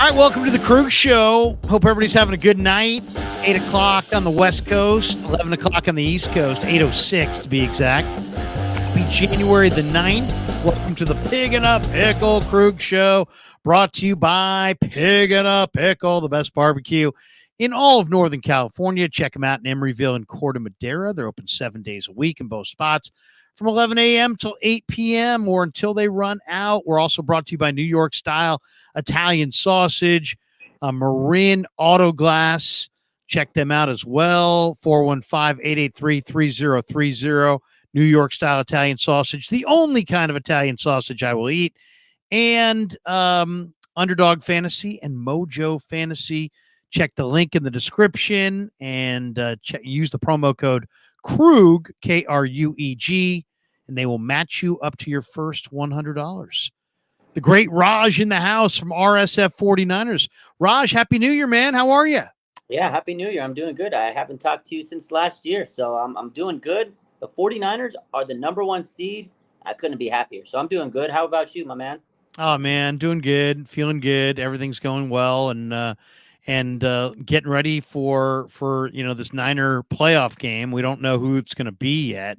All right, welcome to the Krug Show. Hope everybody's having a good night. 8 o'clock on the West Coast, 11 o'clock on the East Coast, 8:06 to be exact. Happy January the 9th. Welcome to the Pig and a Pickle Krug Show, brought to you by Pig and a Pickle, the best barbecue in all of Northern California. Check them out in Emeryville and Corte Madera. They're open 7 days a week in both spots from 11 a.m. till 8 p.m. or until they run out. We're also brought to you by New York Style Italian Sausage, Marin Auto Glass. Check them out as well. 415-883-3030. New York Style Italian Sausage, the only kind of Italian sausage I will eat. And Underdog Fantasy and Mojo Fantasy. Check the link in the description and use the promo code Krug, K-R-U-E-G, and they will match you up to your first $100. The great Raj in the house from RSF 49ers. Raj, Happy New Year, man. How are you? Yeah, Happy New Year. I'm doing good. I haven't talked to you since last year, so I'm doing good. The 49ers are the number one seed. I couldn't be happier, so I'm doing good. How about you, my man? Oh, man, doing good, feeling good. Everything's going well, and getting ready for this Niner playoff game. We don't know who it's going to be yet.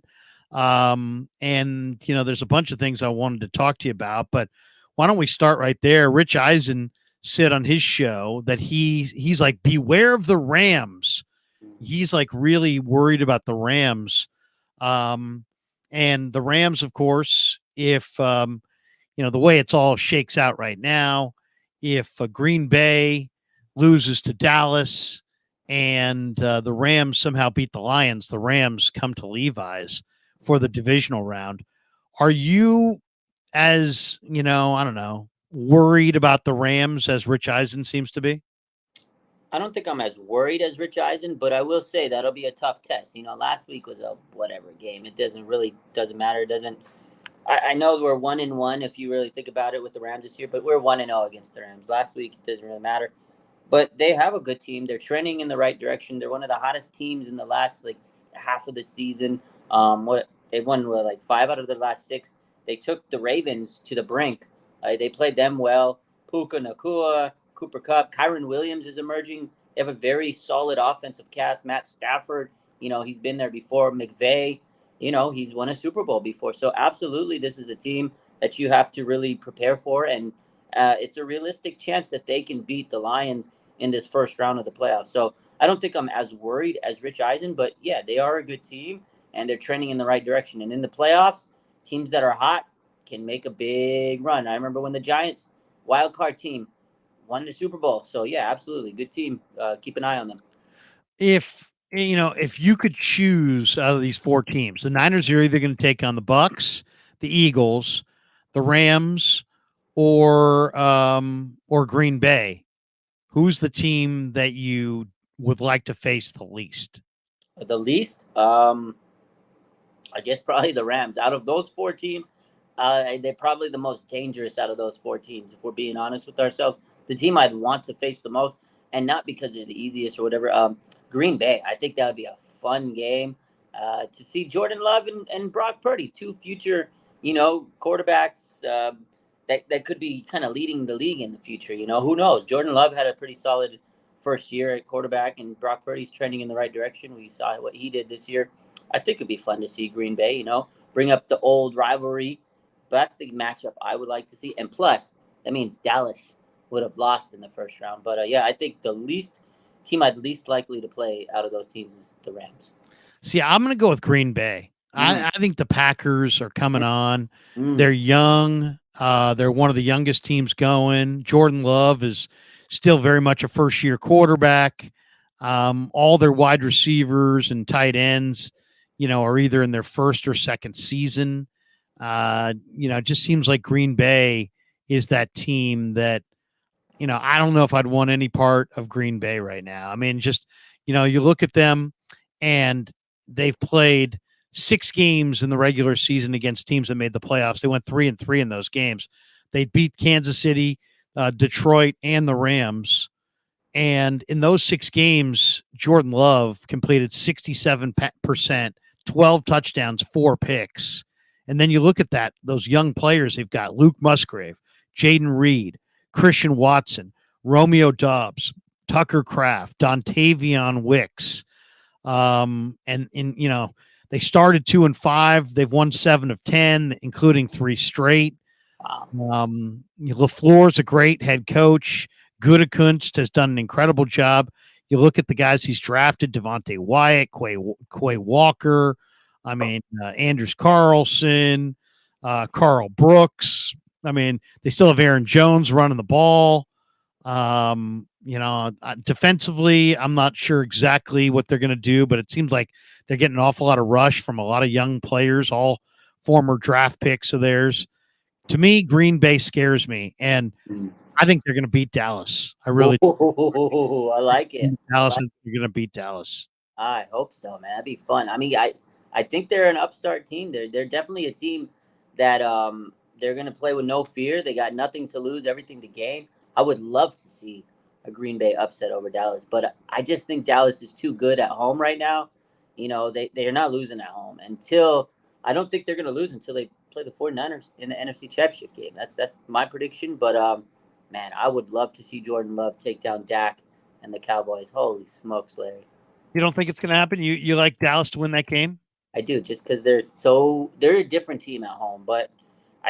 There's a bunch of things I wanted to talk to you about, but why don't we start right there? Rich Eisen said on his show that he's like, beware of the Rams. He's like really worried about the Rams. And the Rams, of course, if the way it's all shakes out right now, if Green Bay loses to Dallas and the Rams somehow beat the Lions, the Rams come to Levi's for the divisional round. Are you, as worried about the Rams as Rich Eisen seems to be? I don't think I'm as worried as Rich Eisen, but I will say that'll be a tough test. Last week was a whatever game. It doesn't matter. It doesn't. I know we're 1-1 if you really think about it with the Rams this year, but we're 1-0 against the Rams. Last week it doesn't really matter. But they have a good team. They're trending in the right direction. They're one of the hottest teams in the last half of the season. They won 5 out of their last 6. They took the Ravens to the brink. They played them well. Puka Nacua, Cooper Kupp, Kyron Williams is emerging. They have a very solid offensive cast. Matt Stafford, he's been there before. McVay, he's won a Super Bowl before. So absolutely, this is a team that you have to really prepare for, and it's a realistic chance that they can beat the Lions in this first round of the playoffs. So I don't think I'm as worried as Rich Eisen, but yeah, they are a good team and they're trending in the right direction. And in the playoffs, teams that are hot can make a big run. I remember when the Giants, wild card team, won the Super Bowl. So yeah, absolutely, good team. Keep an eye on them. If you could choose out of these 4 teams, the Niners are either going to take on the Bucks, the Eagles, the Rams, or Green Bay. Who's the team that you would like to face the least? The least, I guess probably the Rams. Out of those 4 teams, they're probably the most dangerous out of those 4 teams. If we're being honest with ourselves, the team I'd want to face the most, and not because they're the easiest or whatever. Green Bay. I think that would be a fun game to see Jordan Love and Brock Purdy, 2 future, quarterbacks that could be kind of leading the league in the future. Who knows? Jordan Love had a pretty solid first year at quarterback, and Brock Purdy's trending in the right direction. We saw what he did this year. I think it'd be fun to see Green Bay, bring up the old rivalry. But that's the matchup I would like to see. And plus, that means Dallas would have lost in the first round. But I think the team I'd least likely to play out of those teams is the Rams. See, I'm going to go with Green Bay. I think the Packers are coming on. They're young. They're one of the youngest teams going. Jordan Love is still very much a first-year quarterback. All their wide receivers and tight ends, are either in their first or second season. It just seems like Green Bay is that team that, I don't know if I'd want any part of Green Bay right now. I mean, just, you look at them and they've played 6 games in the regular season against teams that made the playoffs. They went 3-3 in those games. They beat Kansas City, Detroit, and the Rams. And in those 6 games, Jordan Love completed 67%, 12 touchdowns, 4 picks. And then you look at those young players they've got: Luke Musgrave, Jaden Reed, Christian Watson, Romeo Dobbs, Tucker Kraft, Dontavion Wicks. And they started 2-5. They've won 7 of 10, including 3 straight. Wow. LaFleur's a great head coach. Gutekunst has done an incredible job. You look at the guys he's drafted: Devontae Wyatt, Quay Walker. I mean, Anders Carlson, Carl Brooks. I mean, they still have Aaron Jones running the ball. Defensively, I'm not sure exactly what they're going to do, but it seems like they're getting an awful lot of rush from a lot of young players, all former draft picks of theirs. To me, Green Bay scares me, and I think they're going to beat Dallas. I really Ooh, I like it. Dallas. They're going to beat Dallas. I hope so, man. That'd be fun. I mean, I think they're an upstart team. They're definitely a team that they're gonna play with no fear. They got nothing to lose, everything to gain. I would love to see a Green Bay upset over Dallas, but I just think Dallas is too good at home right now. They're not losing at home until I don't think they're gonna lose until they play the 49ers in the NFC Championship game. That's my prediction. But man, I would love to see Jordan Love take down Dak and the Cowboys. Holy smokes, Larry. You don't think it's going to happen? You like Dallas to win that game? I do, just because they're a different team at home. But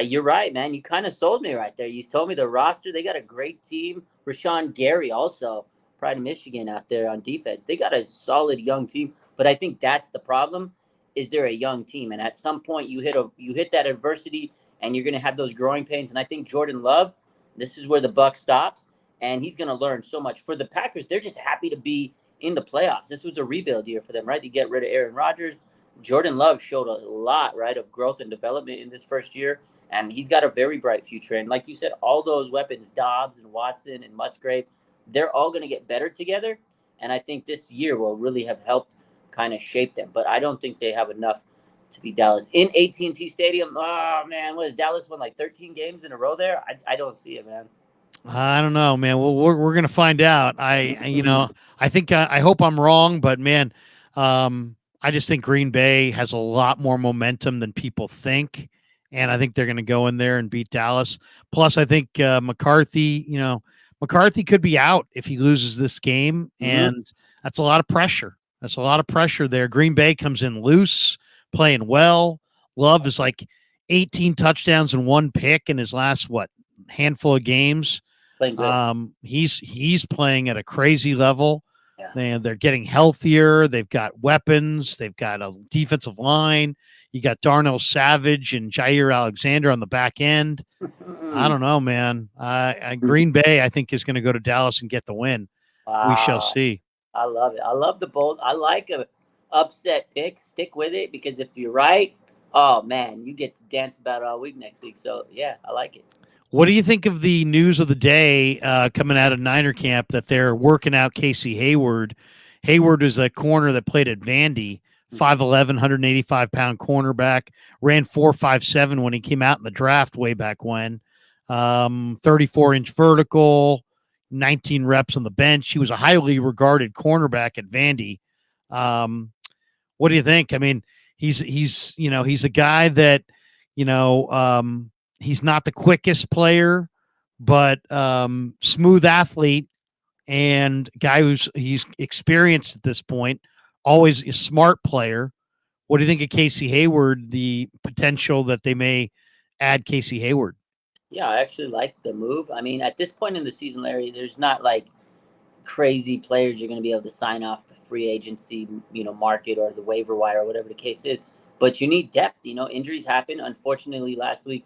you're right, man. You kind of sold me right there. You told me the roster. They got a great team. Rashawn Gary also, Pride of Michigan out there on defense. They got a solid young team. But I think that's the problem. Is they're a young team, and at some point you hit that adversity, and you're going to have those growing pains. And I think Jordan Love, this is where the buck stops, and he's going to learn so much. For the Packers, they're just happy to be in the playoffs. This was a rebuild year for them, right? You get rid of Aaron Rodgers. Jordan Love showed a lot, right, of growth and development in this first year, and he's got a very bright future. And like you said, all those weapons, Dobbs and Watson and Musgrave, they're all going to get better together. And I think this year will really have helped kind of shape them. But I don't think they have enough to beat Dallas in AT&T Stadium. Oh man, what is Dallas won like 13 games in a row there? I don't see it, man. I don't know, man. Well, we're gonna find out. I think I hope I'm wrong, but man, I just think Green Bay has a lot more momentum than people think, and I think they're gonna go in there and beat Dallas. Plus, I think McCarthy. McCarthy could be out if he loses this game, and that's a lot of pressure. That's a lot of pressure there. Green Bay comes in loose, playing well. Love is like 18 touchdowns and 1 pick in his last handful of games. Playing good. He's playing at a crazy level. Yeah. They're getting healthier. They've got weapons. They've got a defensive line. You got Darnell Savage and Jair Alexander on the back end. I don't know, man. Green Bay, I think, is going to go to Dallas and get the win. Wow. We shall see. I love it. I love the bold. I like a upset pick. Stick with it because if you're right, oh man, you get to dance about it all week next week. So yeah, I like it. What do you think of the news of the day coming out of Niner camp that they're working out Casey Hayward? Hayward is a corner that played at Vandy, 5'11", 185-pound cornerback, ran 4.57 when he came out in the draft way back when. 34-inch vertical, 19 reps on the bench. He was a highly regarded cornerback at Vandy. What do you think? I mean, he's a guy that, he's not the quickest player, but smooth athlete and guy he's experienced at this point, always a smart player. What do you think of Casey Hayward, the potential that they may add Casey Hayward? Yeah, I actually like the move. I mean, at this point in the season, Larry, there's not like crazy players you're going to be able to sign off the free agency, market or the waiver wire or whatever the case is. But you need depth. Injuries happen. Unfortunately, last week,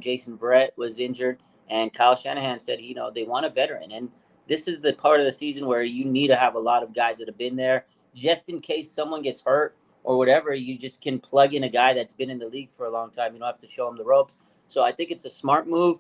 Jason Verrett was injured, and Kyle Shanahan said, they want a veteran. And this is the part of the season where you need to have a lot of guys that have been there just in case someone gets hurt or whatever. You just can plug in a guy that's been in the league for a long time. You don't have to show him the ropes. So I think it's a smart move,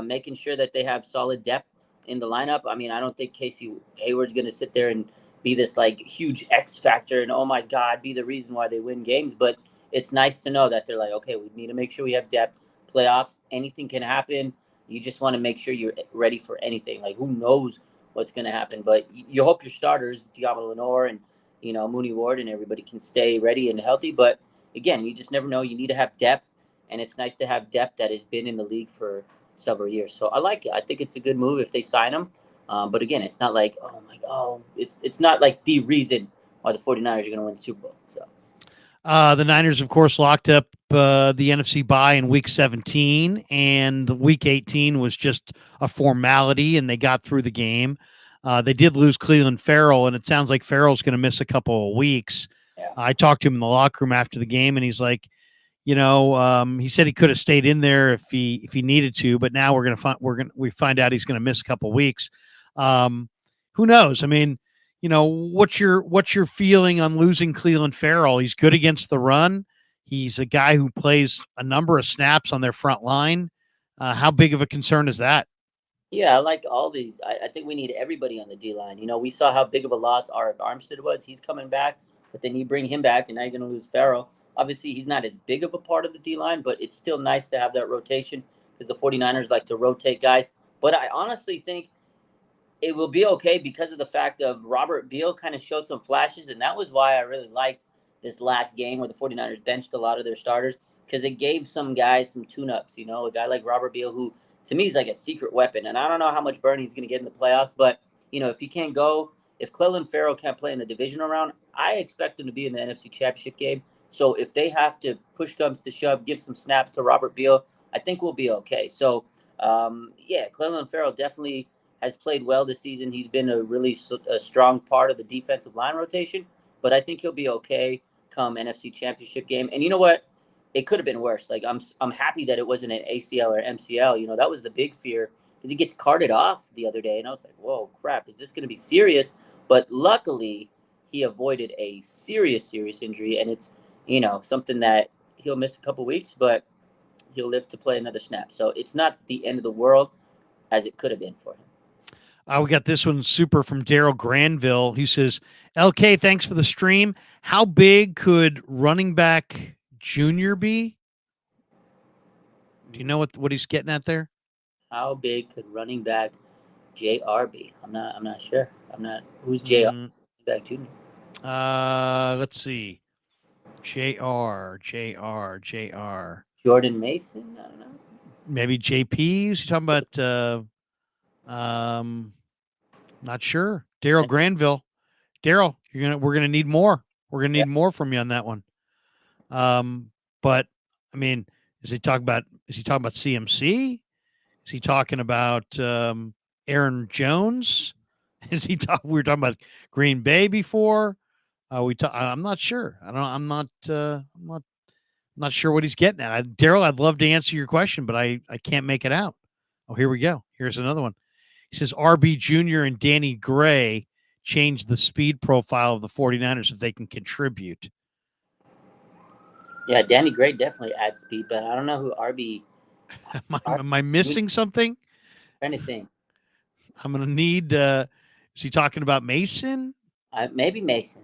making sure that they have solid depth in the lineup. I mean, I don't think Casey Hayward's going to sit there and be this like huge X factor and, oh my God, be the reason why they win games. But it's nice to know that they're like, okay, we need to make sure we have depth. Playoffs, anything can happen. You just want to make sure you're ready for anything. Like, who knows what's going to happen? But you hope your starters, Diablo Lenore and, Mooney Ward and everybody can stay ready and healthy. But again, you just never know. You need to have depth. And it's nice to have depth that has been in the league for several years. So I like it. I think it's a good move if they sign him. But again, it's not like, it's not like the reason why the 49ers are going to win the Super Bowl. So The Niners, of course, locked up the NFC bye in Week 17, and Week 18 was just a formality, and they got through the game. They did lose Cleveland Farrell, and it sounds like Farrell's going to miss a couple of weeks. yeah, I talked to him in the locker room after the game, and he's like, he said he could have stayed in there if he needed to, but now we find out he's going to miss a couple of weeks. Who knows? I mean, what's your feeling on losing Cleveland Farrell? He's good against the run. He's a guy who plays a number of snaps on their front line. How big of a concern is that? yeah, I like all these. I think we need everybody on the D line. We saw how big of a loss Arik Armstead was. He's coming back, but then you bring him back, and now you're going to lose Farrell. Obviously, he's not as big of a part of the D line, but it's still nice to have that rotation because the 49ers like to rotate guys. But I honestly think it will be okay because of the fact of Robert Beal kind of showed some flashes, and that was why I really liked this last game where the 49ers benched a lot of their starters because it gave some guys some tune-ups, a guy like Robert Beal who to me is like a secret weapon, and I don't know how much burn he's going to get in the playoffs, but if he can't go, if Cleveland Farrell can't play in the divisional round, I expect him to be in the NFC Championship game. So if they have to push comes to shove, give some snaps to Robert Beal, I think we'll be okay. So yeah, Cleveland Farrell definitely has played well this season. He's been a strong part of the defensive line rotation, but I think he'll be okay come NFC Championship game. And you know what? It could have been worse. Like I'm happy that it wasn't an ACL or MCL. That was the big fear because he gets carted off the other day, and I was like, "Whoa, crap! Is this going to be serious?" But luckily, he avoided a serious injury, and it's something that he'll miss a couple weeks, but he'll live to play another snap. So it's not the end of the world as it could have been for him. We got this one super from Daryl Granville. He says, LK, thanks for the stream. How big could running back Junior be? Do you know what he's getting at there? How big could running back JR be? I'm not sure. Who's JR? Back Junior. Let's see. JR. Jordan Mason? I don't know. Maybe JP? Is he talking about not sure. Daryl Granville. Daryl, we're gonna need more. We're gonna need more from you on that one. But I mean, is he talking about CMC? Is he talking about Aaron Jones? We were talking about Green Bay before. I'm not sure. I'm not sure what he's getting at. Daryl, I'd love to answer your question, but I can't make it out. Oh, here we go. Here's another one. He says RB Jr. and Danny Gray change the speed profile of the 49ers if they can contribute. Yeah, Danny Gray definitely adds speed, but I don't know who RB. Am I missing something? Trying to think. I'm going to need. Is he talking about Mason? Maybe Mason.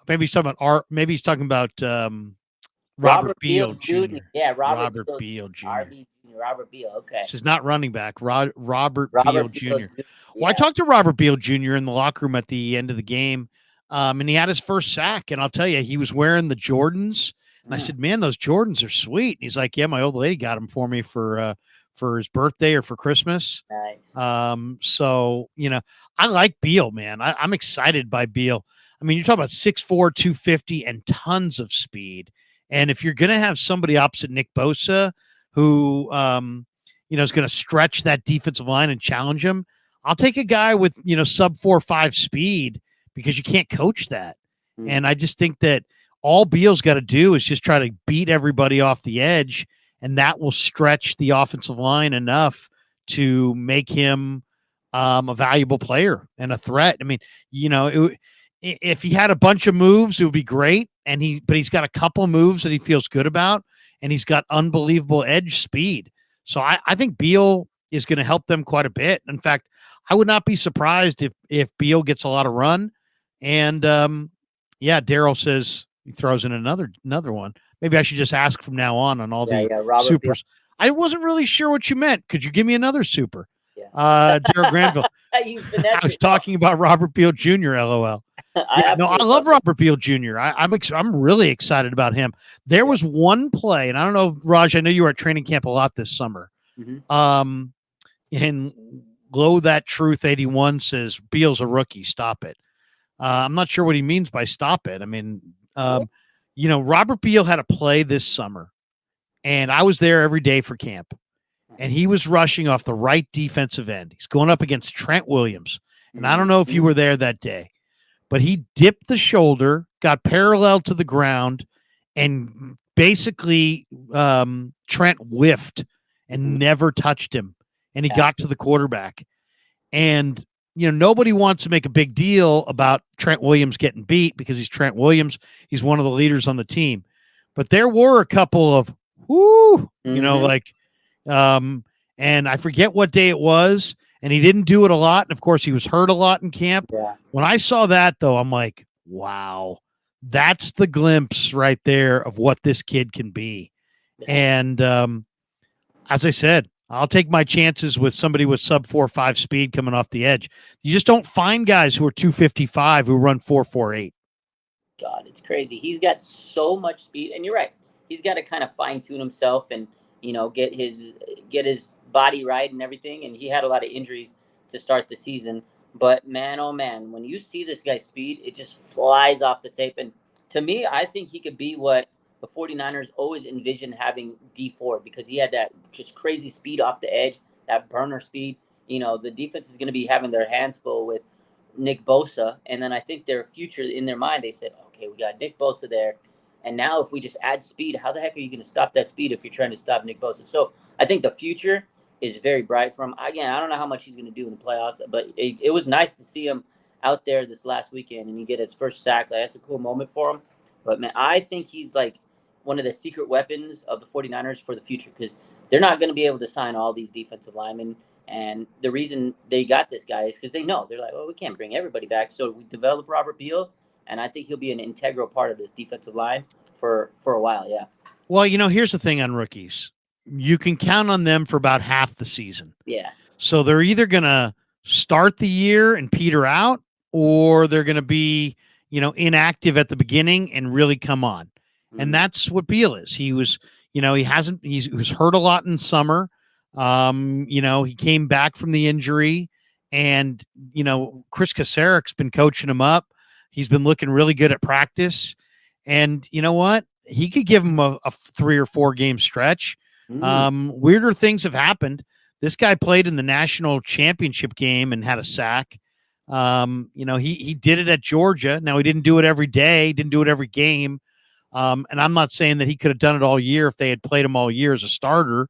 Maybe he's talking about Robert Beal Jr. Yeah, Robert Beal Jr. RB Jr. Robert Beal. Okay. This is not running back. Robert Beal Jr. Yeah. Well, I talked to Robert Beal Jr. in the locker room at the end of the game, and he had his first sack. And I'll tell you, he was wearing the Jordans. And I said, "Man, those Jordans are sweet." And he's like, "Yeah, my old lady got them for me for his birthday or for Christmas." Nice. So I like Beal, man. I'm excited by Beal. I mean, you're talking about 6'4", 250, and tons of speed. And if you're going to have somebody opposite Nick Bosa who, is going to stretch that defensive line and challenge him, I'll take a guy with, sub 4.5 speed because you can't coach that. Mm-hmm. And I just think that all Beal's got to do is just try to beat everybody off the edge, and that will stretch the offensive line enough to make him a valuable player and a threat. I mean, if he had a bunch of moves, it would be great. But he's got a couple moves that he feels good about, and he's got unbelievable edge speed. So I think Beal is going to help them quite a bit. In fact, I would not be surprised if Beal gets a lot of run. And Daryl says he throws in another one. Maybe I should just ask from now on all the supers. Beal. I wasn't really sure what you meant. Could you give me another super? Yeah. Daryl Granville. I was talking about Robert Beal Jr. LOL. I love Robert Beal Jr. I'm really excited about him. There was one play, and I don't know, Raj, I know you were at training camp a lot this summer. Mm-hmm. And Low That Truth 81 says Beal's a rookie. Stop it. I'm not sure what he means by stop it. I mean, Robert Beal had a play this summer, and I was there every day for camp, and he was rushing off the right defensive end. He's going up against Trent Williams, and I don't know if you were there that day, but he dipped the shoulder, got parallel to the ground, and basically Trent whiffed and never touched him, and he got to the quarterback. And nobody wants to make a big deal about Trent Williams getting beat because he's Trent Williams. He's one of the leaders on the team. But there were a couple of and I forget what day it was, and he didn't do it a lot. And of course, he was hurt a lot in camp. Yeah. When I saw that, though, I'm like, wow, that's the glimpse right there of what this kid can be. Yeah. And as I said, I'll take my chances with somebody with sub 4.5 speed coming off the edge. You just don't find guys who are 255 who run 4.48. God, it's crazy. He's got so much speed, and you're right. He's got to kind of fine tune himself and get his body right and everything. And he had a lot of injuries to start the season. But man, oh man, when you see this guy's speed, it just flies off the tape. And to me, I think he could be what the 49ers always envisioned having D Ford, because he had that just crazy speed off the edge, that burner speed. The defense is going to be having their hands full with Nick Bosa. And then I think their future in their mind, they said, okay, we got Nick Bosa there. And now if we just add speed, how the heck are you going to stop that speed if you're trying to stop Nick Bosa? So I think the future is very bright for him. Again, I don't know how much he's going to do in the playoffs, but it was nice to see him out there this last weekend and he get his first sack. That's a cool moment for him. But, man, I think he's like one of the secret weapons of the 49ers for the future, because they're not going to be able to sign all these defensive linemen. And the reason they got this guy is because they know. They're like, well, we can't bring everybody back. So we develop Robert Beal, and I think he'll be an integral part of this defensive line for a while, yeah. Well, here's the thing on rookies. You can count on them for about half the season. Yeah. So they're either going to start the year and peter out, or they're going to be, inactive at the beginning and really come on. Mm-hmm. And that's what Beal is. He was, he was hurt a lot in summer. He came back from the injury, and, Chris Kasarek's been coaching him up. He's been looking really good at practice. And you know what? He could give him a 3 or 4 game stretch. Weirder things have happened. This guy played in the national championship game and had a sack. He did it at Georgia. Now, he didn't do it every day, didn't do it every game. And I'm not saying that he could have done it all year if they had played him all year as a starter.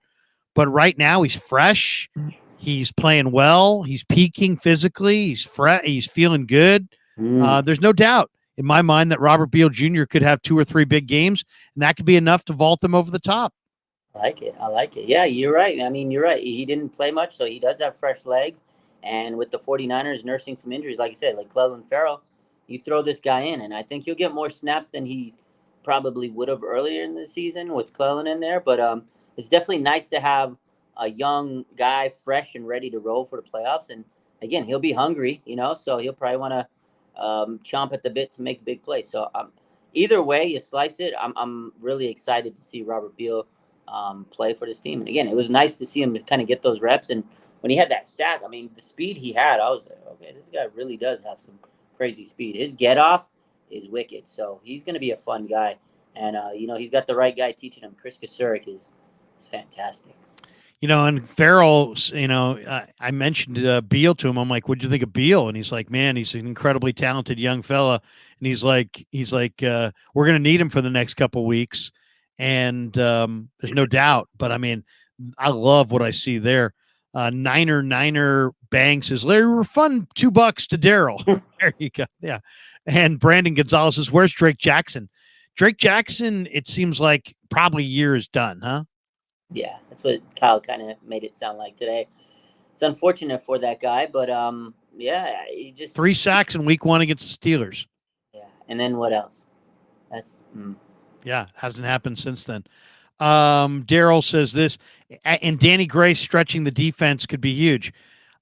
But right now, he's fresh. He's playing well. He's peaking physically. He's feeling good. There's no doubt in my mind that Robert Beal Jr. could have 2 or 3 big games, and that could be enough to vault them over the top. I like it. Yeah, you're right. I mean, you're right. He didn't play much, so he does have fresh legs. And with the 49ers nursing some injuries, like you said, like Clelin Ferrell, you throw this guy in, and I think he'll get more snaps than he probably would have earlier in the season with Clelin in there. But it's definitely nice to have a young guy fresh and ready to roll for the playoffs. And, again, he'll be hungry, so he'll probably want to chomp at the bit to make a big play. So either way you slice it, I'm really excited to see Robert Beal play for this team. And again, it was nice to see him kind of get those reps. And when he had that sack, I mean, the speed he had, I was like, okay, this guy really does have some crazy speed. His get off is wicked. So he's going to be a fun guy. And, he's got the right guy teaching him. Chris Kasarik is fantastic. And Farrell, I mentioned Beal to him. I'm like, what'd you think of Beal? And he's like, man, he's an incredibly talented young fella. And he's like, we're going to need him for the next couple of weeks. And there's no doubt. But, I mean, I love what I see there. Niner Bang says, Larry, we're fun $2 to Daryl. There you go. Yeah. And Brandon Gonzalez says, where's Drake Jackson? Drake Jackson, it seems like probably year is done, huh? Yeah, that's what Kyle kind of made it sound like today. It's unfortunate for that guy, but yeah, he just 3 sacks in week 1 against the Steelers. Yeah, and then what else? Yeah, hasn't happened since then. Daryl says this, and Danny Gray stretching the defense could be huge.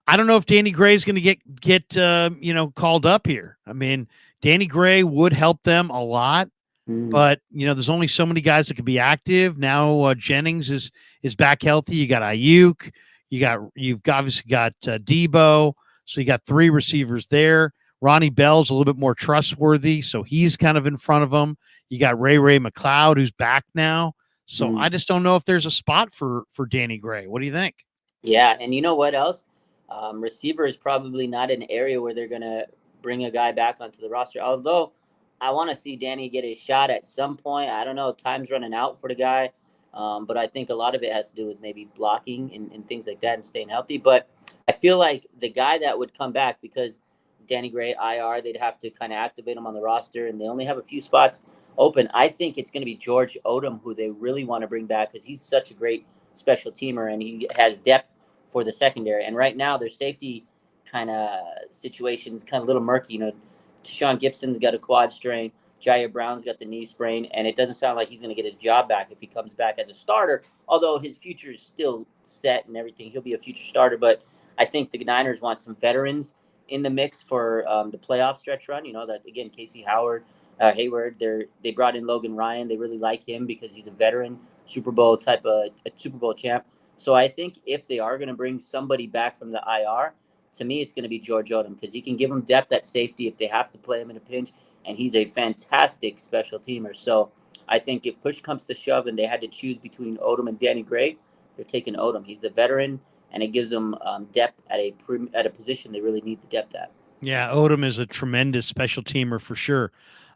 I don't know if Danny Gray is going to get called up here. I mean, Danny Gray would help them a lot. But, there's only so many guys that can be active. Now Jennings is back healthy. You got Ayuk. You've obviously got Debo, so you got 3 receivers there. Ronnie Bell's a little bit more trustworthy, so he's kind of in front of him. You got Ray McLeod, who's back now. So I just don't know if there's a spot for Danny Gray. What do you think? Yeah, and you know what else? Receiver is probably not an area where they're gonna bring a guy back onto the roster. Although I want to see Danny get a shot at some point. I don't know. Time's running out for the guy, but I think a lot of it has to do with maybe blocking and things like that and staying healthy. But I feel like the guy that would come back because Danny Gray IR, they'd have to kind of activate him on the roster, and they only have a few spots open. I think it's going to be George Odom who they really want to bring back because he's such a great special teamer and he has depth for the secondary. And right now, their safety kind of situation's kind of a little murky. You know, Tashawn Gibson's got a quad strain. Jair Brown's got the knee sprain, and it doesn't sound like he's going to get his job back if he comes back as a starter. Although his future is still set and everything, he'll be a future starter. But I think the Niners want some veterans in the mix for the playoff stretch run. You know that again, Casey Hayward. They brought in Logan Ryan. They really like him because he's a veteran Super Bowl type of a Super Bowl champ. So I think if they are going to bring somebody back from the IR, to me it's going to be George Odom because he can give them depth at safety if they have to play him in a pinch, and he's a fantastic special teamer. So I think if push comes to shove and they had to choose between Odom and Danny Gray, they're taking Odom. He's the veteran, and it gives them depth at a position they really need the depth at. Yeah, Odom is a tremendous special teamer for sure.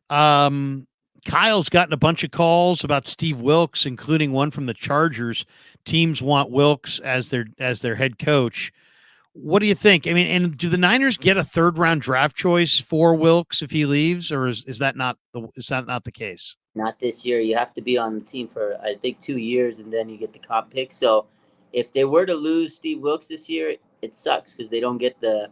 Um, Kyle's gotten a bunch of calls about Steve Wilks, including one from the Chargers. Teams want Wilks as their head coach. What do you think? I mean, and do the Niners get a 3rd-round draft choice for Wilks if he leaves, or is that not the case? Not this year. You have to be on the team for I think 2 years, and then you get the comp pick. So if they were to lose Steve Wilks this year, it sucks because they don't get the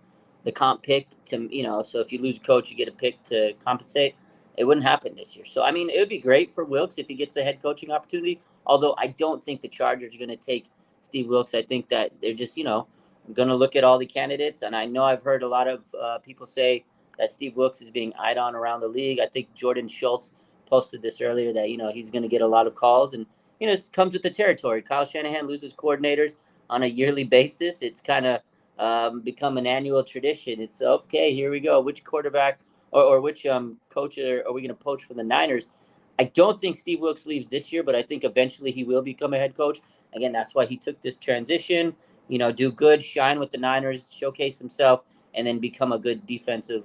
comp pick to So if you lose a coach, you get a pick to compensate. It wouldn't happen this year. So I mean, it would be great for Wilks if he gets a head coaching opportunity. Although I don't think the Chargers are going to take Steve Wilks. I think that they're just going to look at all the candidates. And I know I've heard a lot of people say that Steve Wilks is being eyed on around the league. I think Jordan Schultz posted this earlier that he's going to get a lot of calls, and it comes with the territory. Kyle Shanahan loses coordinators on a yearly basis. It's kind of become an annual tradition. It's okay. Here we go. Which quarterback or which coach are we going to poach for the Niners? I don't think Steve Wilks leaves this year, but I think eventually he will become a head coach. Again, that's why he took this transition. Do good, shine with the Niners, showcase himself, and then become a good defensive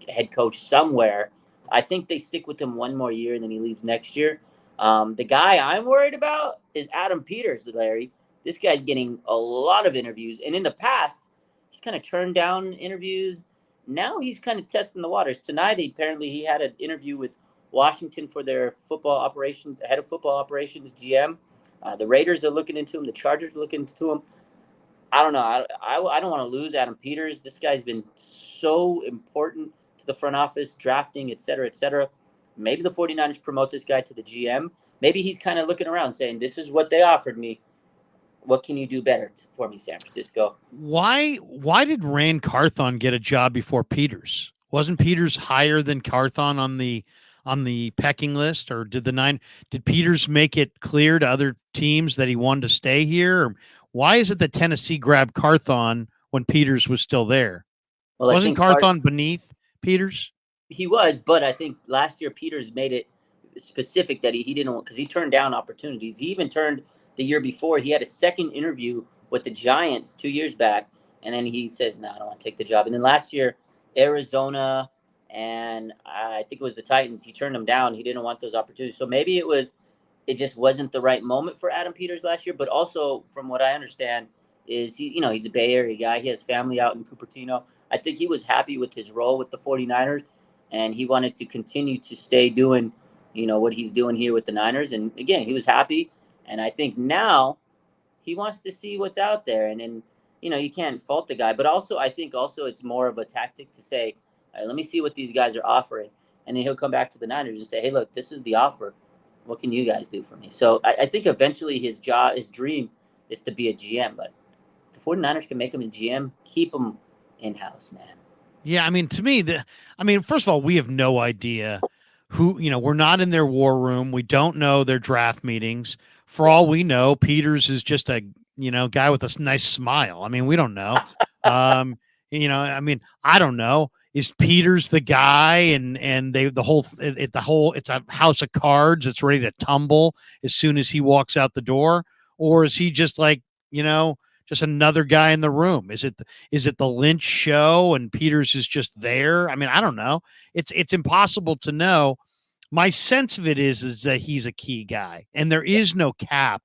head coach somewhere. I think they stick with him one more year and then he leaves next year. The guy I'm worried about is Adam Peters, Larry. This guy's getting a lot of interviews, and in the past, he's kind of turned down interviews. Now he's kind of testing the waters. Tonight, apparently, he had an interview with Washington for their football operations, head of football operations, GM. The Raiders are looking into him. The Chargers are looking into him. I don't know. I don't want to lose Adam Peters. This guy's been so important to the front office, drafting, et cetera, et cetera. Maybe the 49ers promote this guy to the GM. Maybe he's kind of looking around saying, this is what they offered me. What can you do better for me, San Francisco? Why did Rand Carthon get a job before Peters? Wasn't Peters higher than Carthon on the pecking list, or did Peters make it clear to other teams that he wanted to stay here? Or why is it that Tennessee grabbed Carthon when Peters was still there? Well, Wasn't Carthon beneath Peters? He was, but I think last year Peters made it specific that he didn't want, because he turned down opportunities. He even turned the year before. He had a second interview with the Giants 2 years back, and then he says, "No, I don't want to take the job." And then last year, Arizona and I think it was the Titans. He turned them down. He didn't want those opportunities. So maybe it just wasn't the right moment for Adam Peters last year. But also, from what I understand, is he's a Bay Area guy. He has family out in Cupertino. I think he was happy with his role with the 49ers, and he wanted to continue to stay doing, what he's doing here with the Niners. And again, he was happy. And I think now he wants to see what's out there. And then, you can't fault the guy. But also, I think it's more of a tactic to say, all right, let me see what these guys are offering. And then he'll come back to the Niners and say, hey, look, this is the offer. What can you guys do for me? So I think eventually his dream is to be a GM. But if the 49ers can make him a GM, keep him in-house, man. Yeah, I mean, to me, first of all, we have no idea who, we're not in their war room. We don't know their draft meetings. For all we know, Peters is just a guy with a nice smile. I mean, we don't know. Um, I mean, I don't know. Is Peters the guy? And it's a house of cards. It's ready to tumble as soon as he walks out the door, or is he just like just another guy in the room? Is it the Lynch show and Peters is just there? I mean, I don't know. It's impossible to know. My sense of it is that he's a key guy, and there is no cap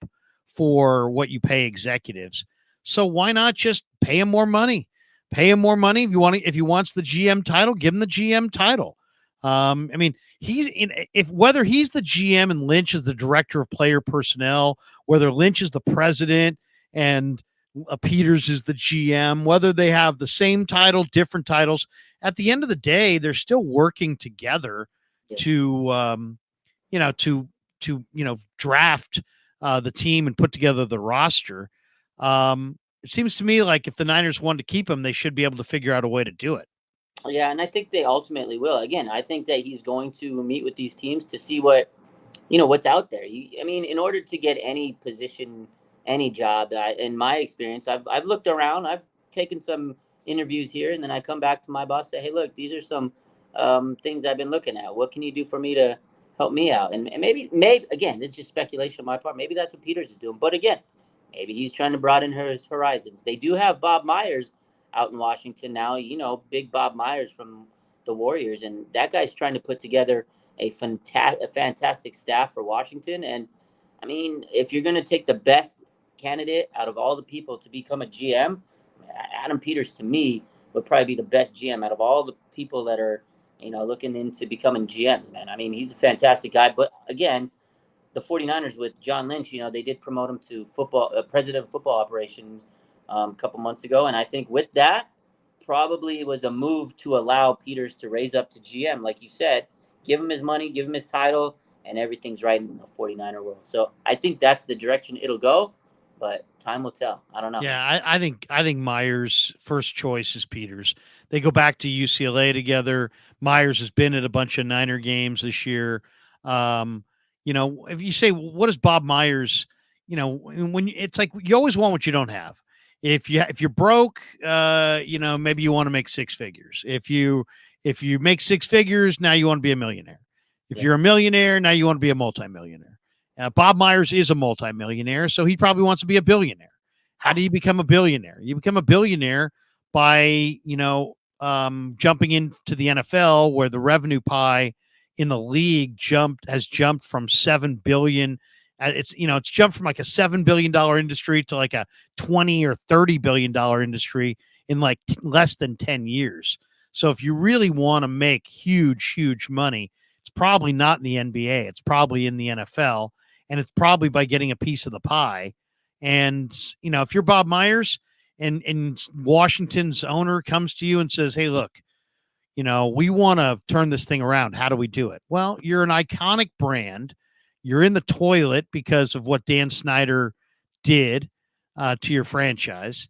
for what you pay executives. So why not just pay him more money? Pay him more money. If he wants the GM title, give him the GM title. I mean, whether he's the GM and Lynch is the director of player personnel, whether Lynch is the president and Peters is the GM, whether they have the same title, different titles, at the end of the day, they're still working together to draft the team and put together the roster. It seems to me like if the Niners wanted to keep him, they should be able to figure out a way to do it. Yeah, and I think they ultimately will. Again, I think that he's going to meet with these teams to see what's out there. I mean, in order to get any position, any job, in my experience, I've looked around, I've taken some interviews here, and then I come back to my boss, say, hey, look, these are some things I've been looking at. What can you do for me to help me out? And maybe again, this is just speculation on my part. Maybe that's what Peters is doing. But again, maybe he's trying to broaden his horizons. They do have Bob Myers out in Washington now. Big Bob Myers from the Warriors, and that guy's trying to put together a fantastic staff for Washington. And I mean, if you're going to take the best candidate out of all the people to become a GM, Adam Peters to me would probably be the best GM out of all the people that are looking into becoming GMs, man. I mean, he's a fantastic guy. But again, the 49ers with John Lynch, they did promote him to president of football operations a couple months ago. And I think with that, probably it was a move to allow Peters to raise up to GM, like you said, give him his money, give him his title, and everything's right in the 49er world. So I think that's the direction it'll go, but time will tell. I don't know. Yeah, I think Myers' first choice is Peters. They go back to UCLA together. Myers has been at a bunch of Niner games this year. If you say, what is Bob Myers, when it's like you always want what you don't have. If you're broke, maybe you want to make six figures. If you make six figures, now you want to be a millionaire. If you're a millionaire, now you want to be a multimillionaire. Bob Myers is a multimillionaire, so he probably wants to be a billionaire. How do you become a billionaire? You become a billionaire by, jumping into the NFL, where the revenue pie in the league has jumped from 7 billion. It's jumped from like a $7 billion industry to like a 20 or $30 billion industry in like less than 10 years. So if you really want to make huge money, it's probably not in the NBA. It's probably in the NFL, and it's probably by getting a piece of the pie. And, if you're Bob Myers and Washington's owner comes to you and says, hey, look, we want to turn this thing around. How do we do it? Well, you're an iconic brand. You're in the toilet because of what Dan Snyder did to your franchise.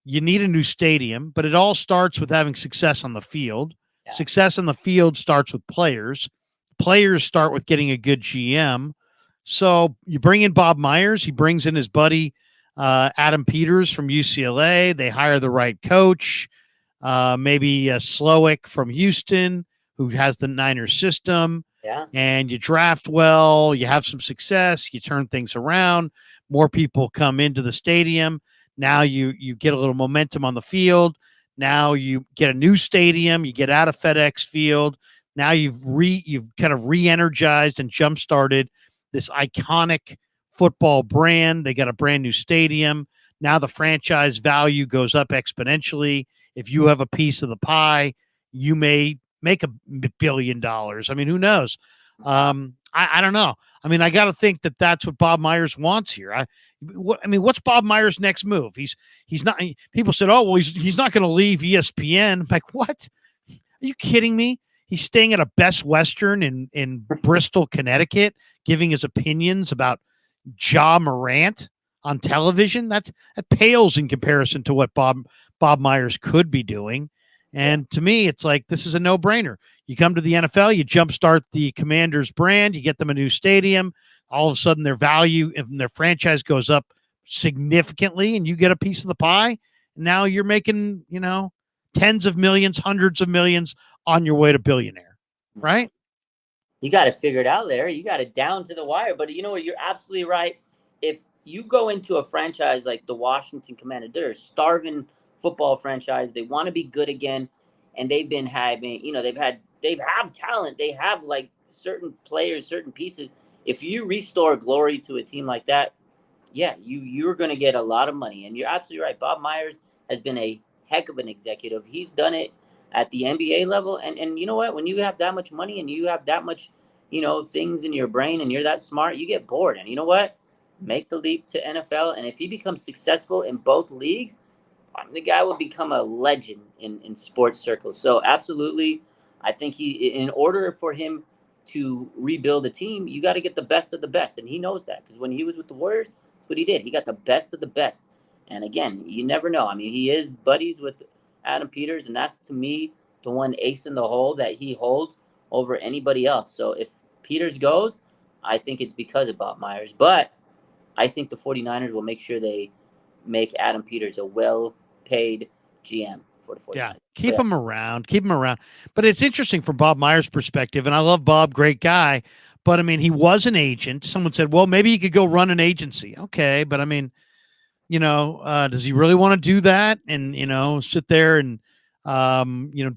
You need a new stadium, but it all starts with having success on the field. Yeah. Success on the field starts with players. Players start with getting a good GM. So you bring in Bob Myers. He brings in his buddy Adam Peters from UCLA. They hire the right coach, maybe Slowick from Houston, who has the Niners system. Yeah. And you draft well. You have some success. You turn things around. More people come into the stadium. Now you get a little momentum on the field. Now you get a new stadium. You get out of FedEx Field. Now you've kind of re-energized and jump-started this iconic football brand. They got a brand new stadium. Now the franchise value goes up exponentially. If you have a piece of the pie, you may make $1 billion. I mean, who knows? I don't know. I mean, I got to think that that's what Bob Myers wants here. What's Bob Myers' next move? He's not. People said, oh, well, he's not going to leave ESPN. I'm like, what? Are you kidding me? He's staying at a Best Western in Bristol, Connecticut, giving his opinions about Ja Morant on television. That pales in comparison to what Bob Myers could be doing. And to me, it's like, this is a no-brainer. You come to the NFL, you jumpstart the Commanders brand, you get them a new stadium. All of a sudden, their value and their franchise goes up significantly and you get a piece of the pie. Now you're making, tens of millions, hundreds of millions on your way to billionaire, right? You got to figure it out, Larry. You got it down to the wire. But you know what? You're absolutely right. If you go into a franchise like the Washington Commanders, they're a starving football franchise. They want to be good again, and they've been having, they have talent. They have like certain players, certain pieces. If you restore glory to a team like that, yeah, you're going to get a lot of money. And you're absolutely right. Bob Myers has been a heck of an executive. He's done it at the NBA level. And you know what? When you have that much money and you have that much, things in your brain and you're that smart, you get bored. And you know what? Make the leap to NFL. And if he becomes successful in both leagues, the guy will become a legend in sports circles. So absolutely, I think in order for him to rebuild a team, you got to get the best of the best, and he knows that because when he was with the Warriors, that's what he did. He got the best of the best. And again, you never know. I mean, he is buddies with Adam Peters, and that's to me the one ace in the hole that he holds over anybody else. So if Peters goes, I think it's because of Bob Myers. But I think the 49ers will make sure they make Adam Peters a well-paid GM for the 49ers. Yeah, keep him around. Keep him around. But it's interesting from Bob Myers' perspective, and I love Bob, great guy. But I mean, he was an agent. Someone said, well, maybe he could go run an agency. Okay, but I mean, does he really want to do that and, sit there and,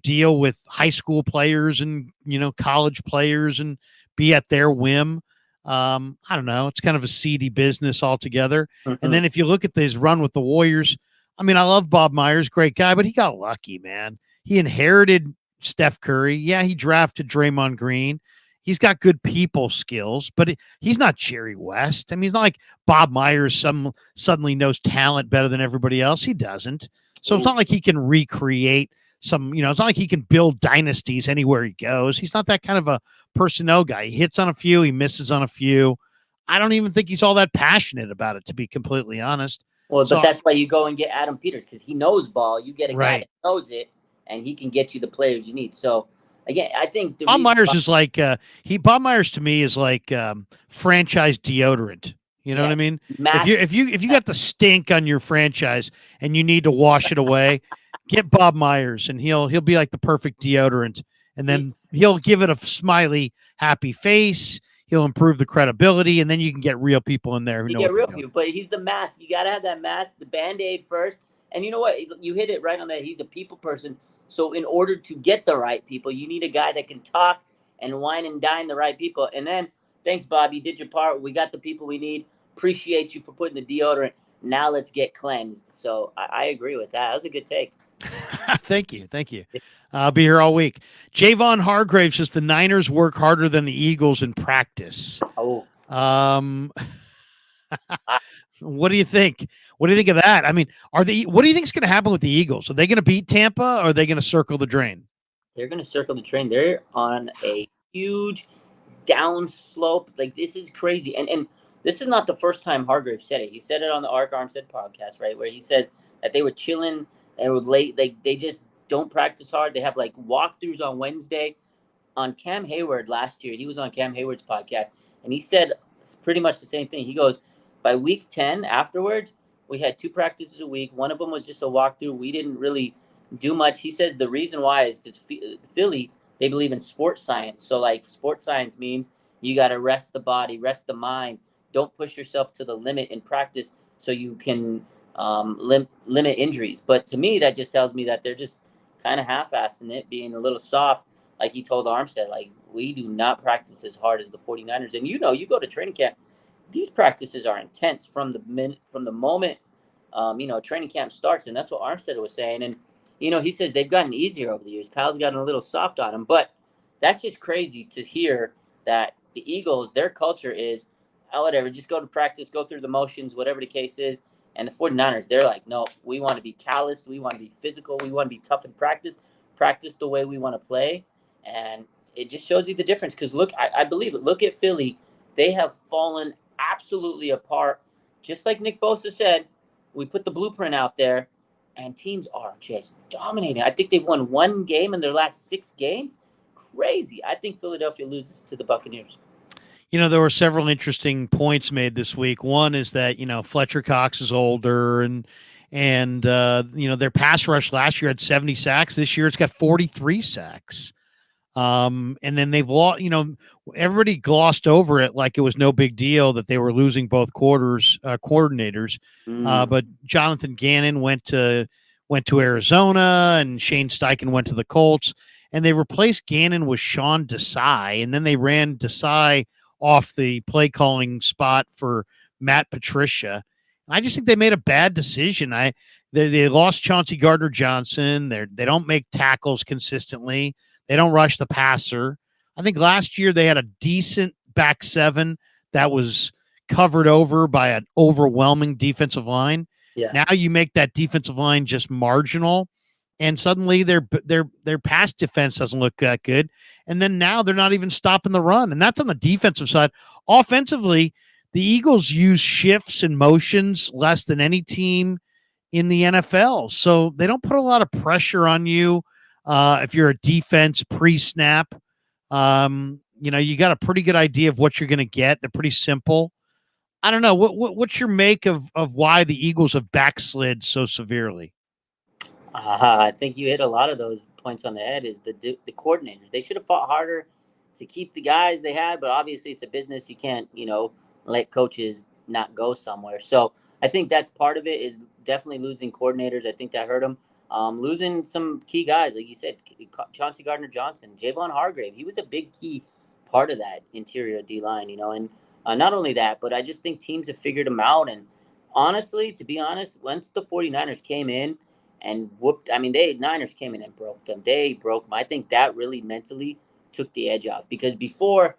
deal with high school players and, college players and be at their whim? I don't know. It's kind of a seedy business altogether. Mm-hmm. And then if you look at his run with the Warriors, I mean, I love Bob Myers, great guy, but he got lucky, man. He inherited Steph Curry. Yeah, he drafted Draymond Green. He's got good people skills, but he's not Jerry West. I mean, he's not like Bob Myers suddenly knows talent better than everybody else. He doesn't. So it's not like he can recreate it's not like he can build dynasties anywhere he goes. He's not that kind of a personnel guy. He hits on a few, he misses on a few. I don't even think he's all that passionate about it, to be completely honest. Well, but that's why you go and get Adam Peters because he knows ball. You get a guy that knows it, and he can get you the players you need. So again, I think Bob Myers is like Bob Myers to me is like franchise deodorant. You know what I mean? If you got the stink on your franchise and you need to wash it away, get Bob Myers and he'll be like the perfect deodorant. And then he'll give it a smiley, happy face. He'll improve the credibility, and then you can get real people in there who know what they're doing. But he's the mask. You got to have that mask, the Band-Aid first. And you know what? You hit it right on that. He's a people person. So in order to get the right people, you need a guy that can talk and wine and dine the right people. And then, thanks, Bob. You did your part. We got the people we need. Appreciate you for putting the deodorant. Now let's get cleansed. So I agree with that. That was a good take. Thank you. I'll be here all week. Javon Hargraves says the Niners work harder than the Eagles in practice. Oh. What do you think? What do you think of that? I mean, what do you think is going to happen with the Eagles? Are they going to beat Tampa or are they going to circle the drain? They're going to circle the drain. They're on a huge down slope. Like, this is crazy. And this is not the first time Hargraves said it. He said it on the Ark Armstead podcast, right? Where he says that they were chilling. They were late. Like, they just don't practice hard. They have like walkthroughs on Wednesday. On Cam Hayward last year, he was on Cam Hayward's podcast, and he said pretty much the same thing. He goes, by week 10 afterwards, we had 2 practices a week. One of them was just a walkthrough. We didn't really do much. He says the reason why is because Philly, they believe in sports science. So like sports science means you got to rest the body, rest the mind. Don't push yourself to the limit in practice so you can limit injuries. But to me, that just tells me that they're just kind of half-assing it, being a little soft. Like he told Armstead, like, we do not practice as hard as the 49ers. And you go to training camp, these practices are intense from the moment training camp starts. And that's what Armstead was saying. And he says they've gotten easier over the years. Kyle's gotten a little soft on him, but that's just crazy to hear that the Eagles, their culture is, whatever, just go to practice, go through the motions, whatever the case is. And the 49ers, they're like, no, we want to be callous, we want to be physical, we want to be tough in practice the way we want to play. And it just shows you the difference. Because look, I believe it. Look at Philly. They have fallen absolutely apart. Just like Nick Bosa said, we put the blueprint out there, and teams are just dominating. I think they've won 1 game in their last 6 games. Crazy. I think Philadelphia loses to the Buccaneers. There were several interesting points made this week. One is that Fletcher Cox is older, and their pass rush last year had 70 sacks. This year it's got 43 sacks. And then they've lost. Everybody glossed over it like it was no big deal that they were losing both coordinators. But Jonathan Gannon went to Arizona, and Shane Steichen went to the Colts, and they replaced Gannon with Sean Desai, and then they ran Desai off the play calling spot for Matt Patricia. I just think they made a bad decision. They lost Chauncey Gardner Johnson. They don't make tackles consistently. They don't rush the passer. I think last year they had a decent back seven that was covered over by an overwhelming defensive line. Yeah. Now you make that defensive line just marginal, and suddenly their pass defense doesn't look that good. And then now they're not even stopping the run, and that's on the defensive side. Offensively, the Eagles use shifts and motions less than any team in the NFL, so they don't put a lot of pressure on you. If you're a defense pre-snap, you got a pretty good idea of what you're going to get. They're pretty simple. I don't know. What's your make of why the Eagles have backslid so severely? I think you hit a lot of those points on the head. Is the coordinators? They should have fought harder to keep the guys they had, but obviously it's a business. You can't let coaches not go somewhere. So I think that's part of it. Is definitely losing coordinators. I think that hurt them. Losing some key guys, like you said, Chauncey Gardner Johnson, Javon Hargrave. He was a big key part of that interior D line, and not only that, but I just think teams have figured him out. And honestly, to be honest, once the 49ers came in and whooped, Niners came in and broke them. They broke them. I think that really mentally took the edge off, because before,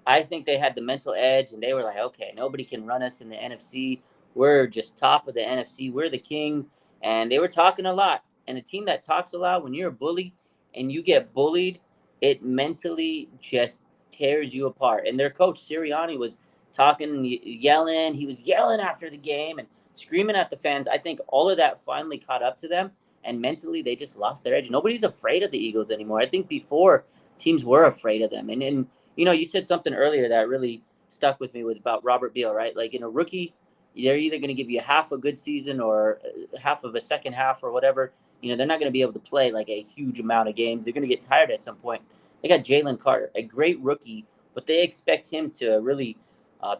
I think they had the mental edge and they were like, okay, nobody can run us in the NFC. We're just top of the NFC. We're the Kings. And they were talking a lot. And a team that talks a lot, when you're a bully and you get bullied, it mentally just tears you apart. And their coach, Sirianni, was talking, yelling. He was yelling after the game and screaming at the fans. I think all of that finally caught up to them. And mentally, they just lost their edge. Nobody's afraid of the Eagles anymore. I think before, teams were afraid of them. And you said something earlier that really stuck with me about Robert Beal, right? Like, in a rookie, they're either going to give you half a good season or half of a second half or whatever. They're not going to be able to play like a huge amount of games. They're going to get tired at some point. They got Jalen Carter, a great rookie, but they expect him to really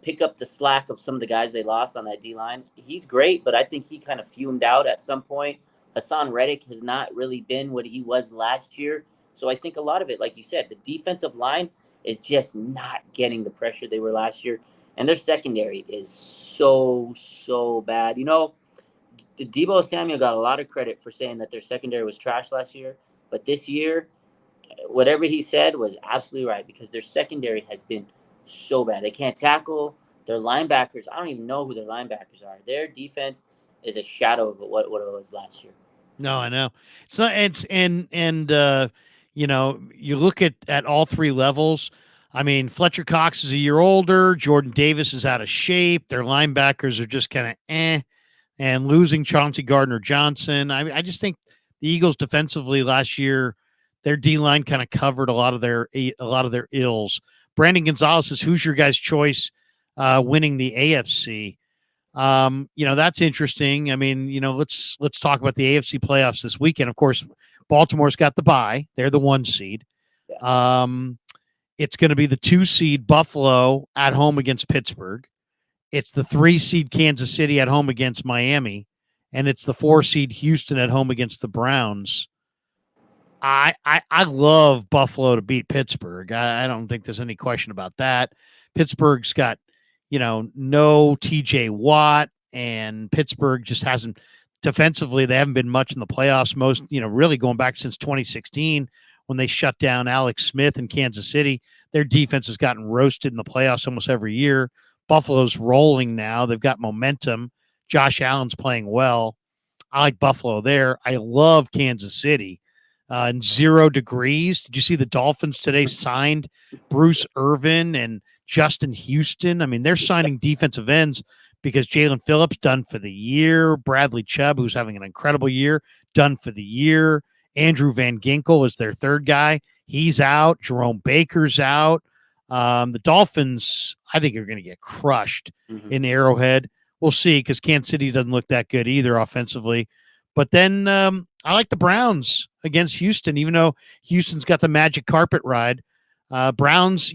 pick up the slack of some of the guys they lost on that D-line. He's great, but I think he kind of fumed out at some point. Hassan Reddick has not really been what he was last year. So I think a lot of it, like you said, the defensive line is just not getting the pressure they were last year. And their secondary is so bad. Deebo Samuel got a lot of credit for saying that their secondary was trash last year. But this year, whatever he said was absolutely right, because their secondary has been so bad. They can't tackle. Their linebackers, I don't even know who their linebackers are. Their defense is a shadow of what it was last year. No, I know. So you look at all three levels. I mean, Fletcher Cox is a year older. Jordan Davis is out of shape. Their linebackers are just kind of and losing Chauncey Gardner Johnson. I just think the Eagles defensively last year, their D line kind of covered a lot of their ills. Brandon Gonzalez says, "Who's your guys' choice winning the AFC?" That's interesting. I mean, let's talk about the AFC playoffs this weekend. Of course, Baltimore's got the bye; they're the 1 seed. It's going to be the 2 seed Buffalo at home against Pittsburgh. It's the 3 seed Kansas City at home against Miami, and it's the 4 seed Houston at home against the Browns. I love Buffalo to beat Pittsburgh. I don't think there's any question about that. Pittsburgh's got, no TJ Watt, and Pittsburgh just hasn't defensively. They haven't been much in the playoffs. Most, really going back since 2016 when they shut down Alex Smith in Kansas City. Their defense has gotten roasted in the playoffs almost every year. Buffalo's rolling now. They've got momentum. Josh Allen's playing well. I like Buffalo there. I love Kansas City. In 0 degrees. Did you see the Dolphins today signed Bruce Irvin and Justin Houston? I mean, they're signing defensive ends because Jalen Phillips done for the year. Bradley Chubb, who's having an incredible year, done for the year. Andrew Van Ginkel is their third guy. He's out. Jerome Baker's out. The Dolphins, I think, are going to get crushed in Arrowhead. We'll see, because Kansas City doesn't look that good either offensively. But then I like the Browns against Houston, even though Houston's got the magic carpet ride. Browns,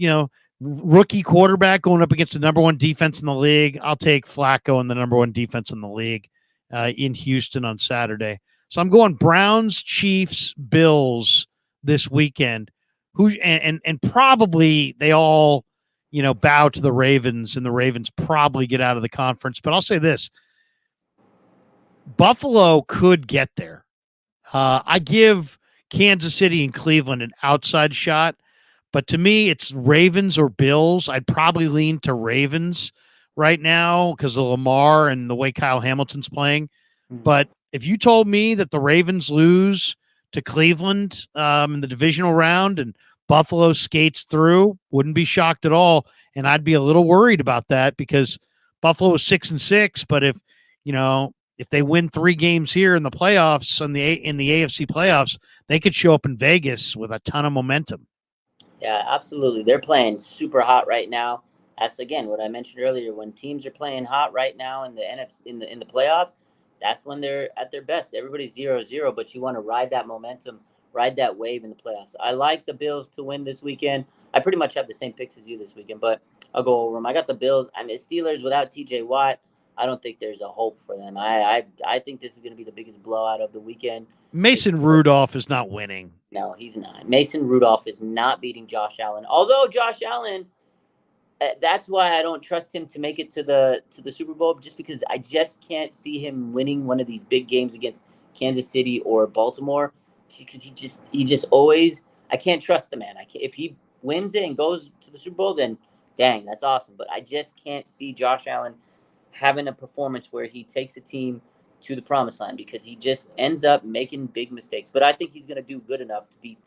rookie quarterback going up against the number one defense in the league. I'll take Flacco and the number one defense in the league in Houston on Saturday. So I'm going Browns, Chiefs, Bills this weekend. And probably they all, bow to the Ravens, and the Ravens probably get out of the conference. But I'll say this: Buffalo could get there. I give Kansas City and Cleveland an outside shot, but to me, it's Ravens or Bills. I'd probably lean to Ravens right now because of Lamar and the way Kyle Hamilton's playing. But if you told me that the Ravens lose to Cleveland in the divisional round and Buffalo skates through, wouldn't be shocked at all. And I'd be a little worried about that, because Buffalo is 6-6. But if they win 3 games here in the playoffs, in the AFC playoffs, they could show up in Vegas with a ton of momentum. Yeah, absolutely. They're playing super hot right now. That's again what I mentioned earlier. When teams are playing hot right now in the NFC in the playoffs, that's when they're at their best. Everybody's 0-0, but you want to ride that momentum, ride that wave in the playoffs. I like the Bills to win this weekend. I pretty much have the same picks as you this weekend, but I'll go over them. I got the Bills. I mean, Steelers without TJ Watt, I don't think there's a hope for them. I think this is going to be the biggest blowout of the weekend. Mason Rudolph is not winning. No, he's not. Mason Rudolph is not beating Josh Allen. Although Josh Allen, that's why I don't trust him to make it to the Super Bowl, just because I just can't see him winning one of these big games against Kansas City or Baltimore, because he just always, I can't trust the man. If he wins it and goes to the Super Bowl, then dang, that's awesome. But I just can't see Josh Allen having a performance where he takes a team to the promised land, because he just ends up making big mistakes. But I think he's going to do good enough to beat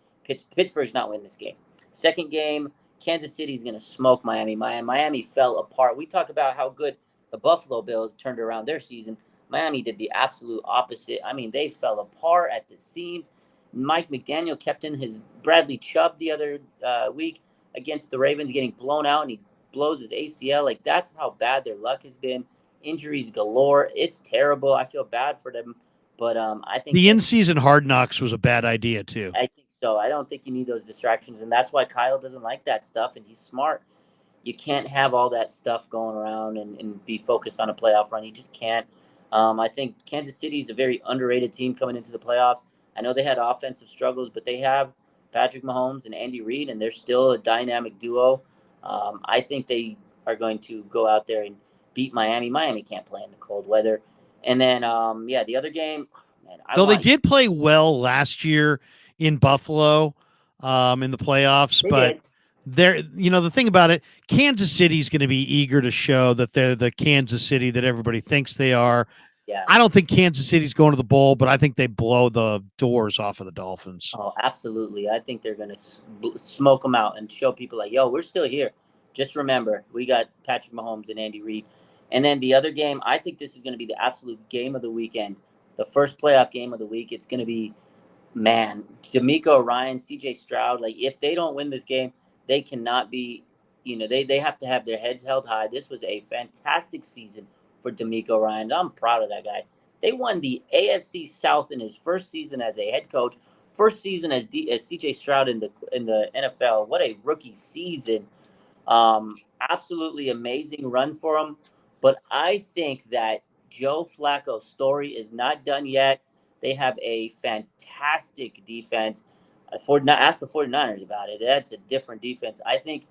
Pittsburgh's not winning this game. Second game, Kansas City's going to smoke Miami. Miami fell apart. We talk about how good the Buffalo Bills turned around their season. Miami did the absolute opposite. I mean, they fell apart at the seams. Mike McDaniel kept in his Bradley Chubb the other week against the Ravens, getting blown out, and he blows his ACL. Like, that's how bad their luck has been. Injuries galore. It's terrible. I feel bad for them, but I think the in-season Hard Knocks was a bad idea too. I think so. I don't think you need those distractions, and that's why Kyle doesn't like that stuff, and he's smart. You can't have all that stuff going around and be focused on a playoff run. You just can't. I think Kansas City is a very underrated team coming into the playoffs. I know they had offensive struggles, but they have Patrick Mahomes and Andy Reid, and they're still a dynamic duo. I think they are going to go out there and beat Miami. Miami can't play in the cold weather. And then, the other game, man, though they did play well last year in Buffalo in the playoffs, but they're, the thing about it, Kansas City's going to be eager to show that they're the Kansas City that everybody thinks they are. Yeah. I don't think Kansas City's going to the bowl, but I think they blow the doors off of the Dolphins. Oh, absolutely. I think they're going to smoke them out and show people like, yo, we're still here. Just remember, we got Patrick Mahomes and Andy Reid. And then the other game, I think this is going to be the absolute game of the weekend. The first playoff game of the week. It's going to be, man, D'Amico Ryan, CJ Stroud. Like, if they don't win this game, they cannot be, they have to have their heads held high. This was a fantastic season for D'Amico Ryan. I'm proud of that guy. They won the AFC South in his first season as a head coach, first season as CJ Stroud in the NFL. What a rookie season. Absolutely amazing run for him. But I think that Joe Flacco's story is not done yet. They have a fantastic defense. Ask the 49ers about it. That's a different defense. I think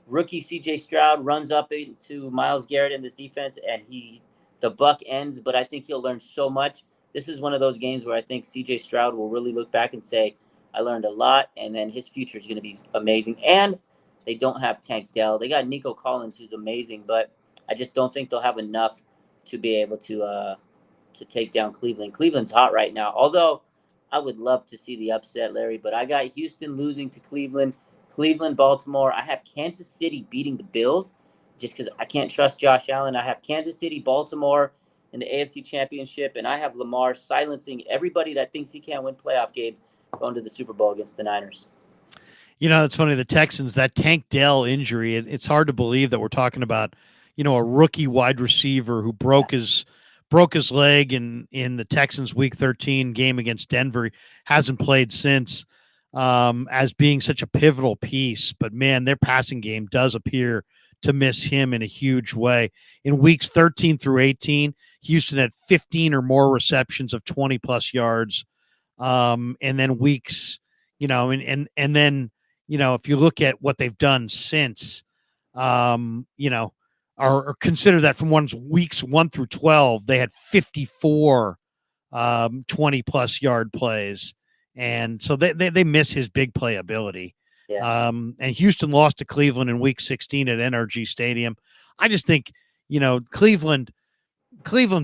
rookie CJ Stroud runs up into Myles Garrett in this defense, and the buck ends, but I think he'll learn so much. This is one of those games where I think CJ Stroud will really look back and say, I learned a lot, and then his future is going to be amazing. And they don't have Tank Dell. They got Nico Collins, who's amazing, but I just don't think they'll have enough to be able to take down Cleveland. Cleveland's hot right now, although I would love to see the upset, Larry, but I got Houston losing to Cleveland, Baltimore. I have Kansas City beating the Bills just because I can't trust Josh Allen. I have Kansas City, Baltimore in the AFC Championship, and I have Lamar silencing everybody that thinks he can't win playoff games going to the Super Bowl against the Niners. It's funny. The Texans, that Tank Dell injury, it's hard to believe that we're talking about, a rookie wide receiver who broke his leg in the Texans Week 13 game against Denver. He hasn't played since, as being such a pivotal piece. But man, their passing game does appear to miss him in a huge way. In weeks 13 through 18, Houston had 15 or more receptions of 20 plus yards. And then weeks, and then, if you look at what they've done since, or consider that from weeks 1 through 12, they had 54 20 plus yard plays. And so they miss his big play ability. Yeah. And Houston lost to Cleveland in week 16 at NRG Stadium. I just think, Cleveland's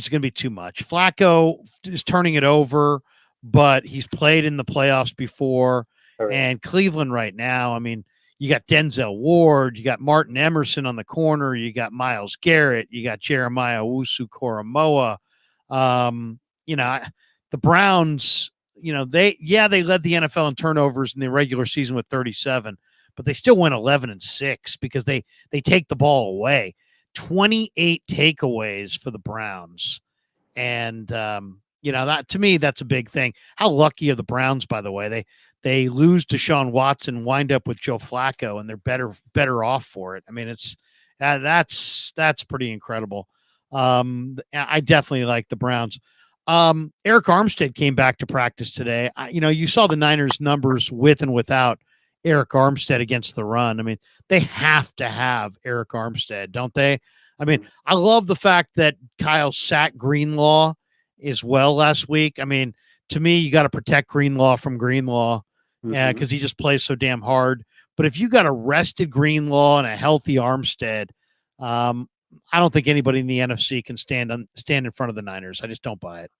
going to be too much. Flacco is turning it over, but he's played in the playoffs before. Correct. And Cleveland right now, I mean, you got Denzel Ward, you got Martin Emerson on the corner, you got Myles Garrett, you got Jeremiah Owusu-Koramoah. The Browns, they led the NFL in turnovers in the regular season with 37, but they still went 11-6 because they take the ball away. 28 takeaways for the Browns. And, that to me, that's a big thing. How lucky are the Browns, by the way? They lose to Deshaun Watson, wind up with Joe Flacco, and they're better off for it. I mean, that's pretty incredible. I definitely like the Browns. Eric Armstead came back to practice today. You saw the Niners numbers with and without Eric Armstead against the run. I mean, they have to have Eric Armstead, don't they? I mean, I love the fact that Kyle sat Greenlaw as well last week. I mean, to me, you got to protect Greenlaw from Greenlaw because he just plays so damn hard. But if you got a rested Greenlaw and a healthy Armstead, I don't think anybody in the NFC can stand in front of the Niners. I just don't buy it.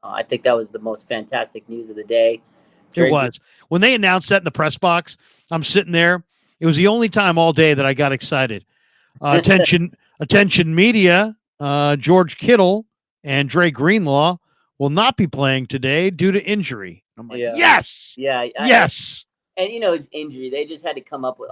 I think that was the most fantastic news of the day. It was. When they announced that in the press box, I'm sitting there. It was the only time all day that I got excited. Attention media, George Kittle and Dre Greenlaw will not be playing today due to injury. I'm like, yes. Yeah. Yes. And it's injury. They just had to come up with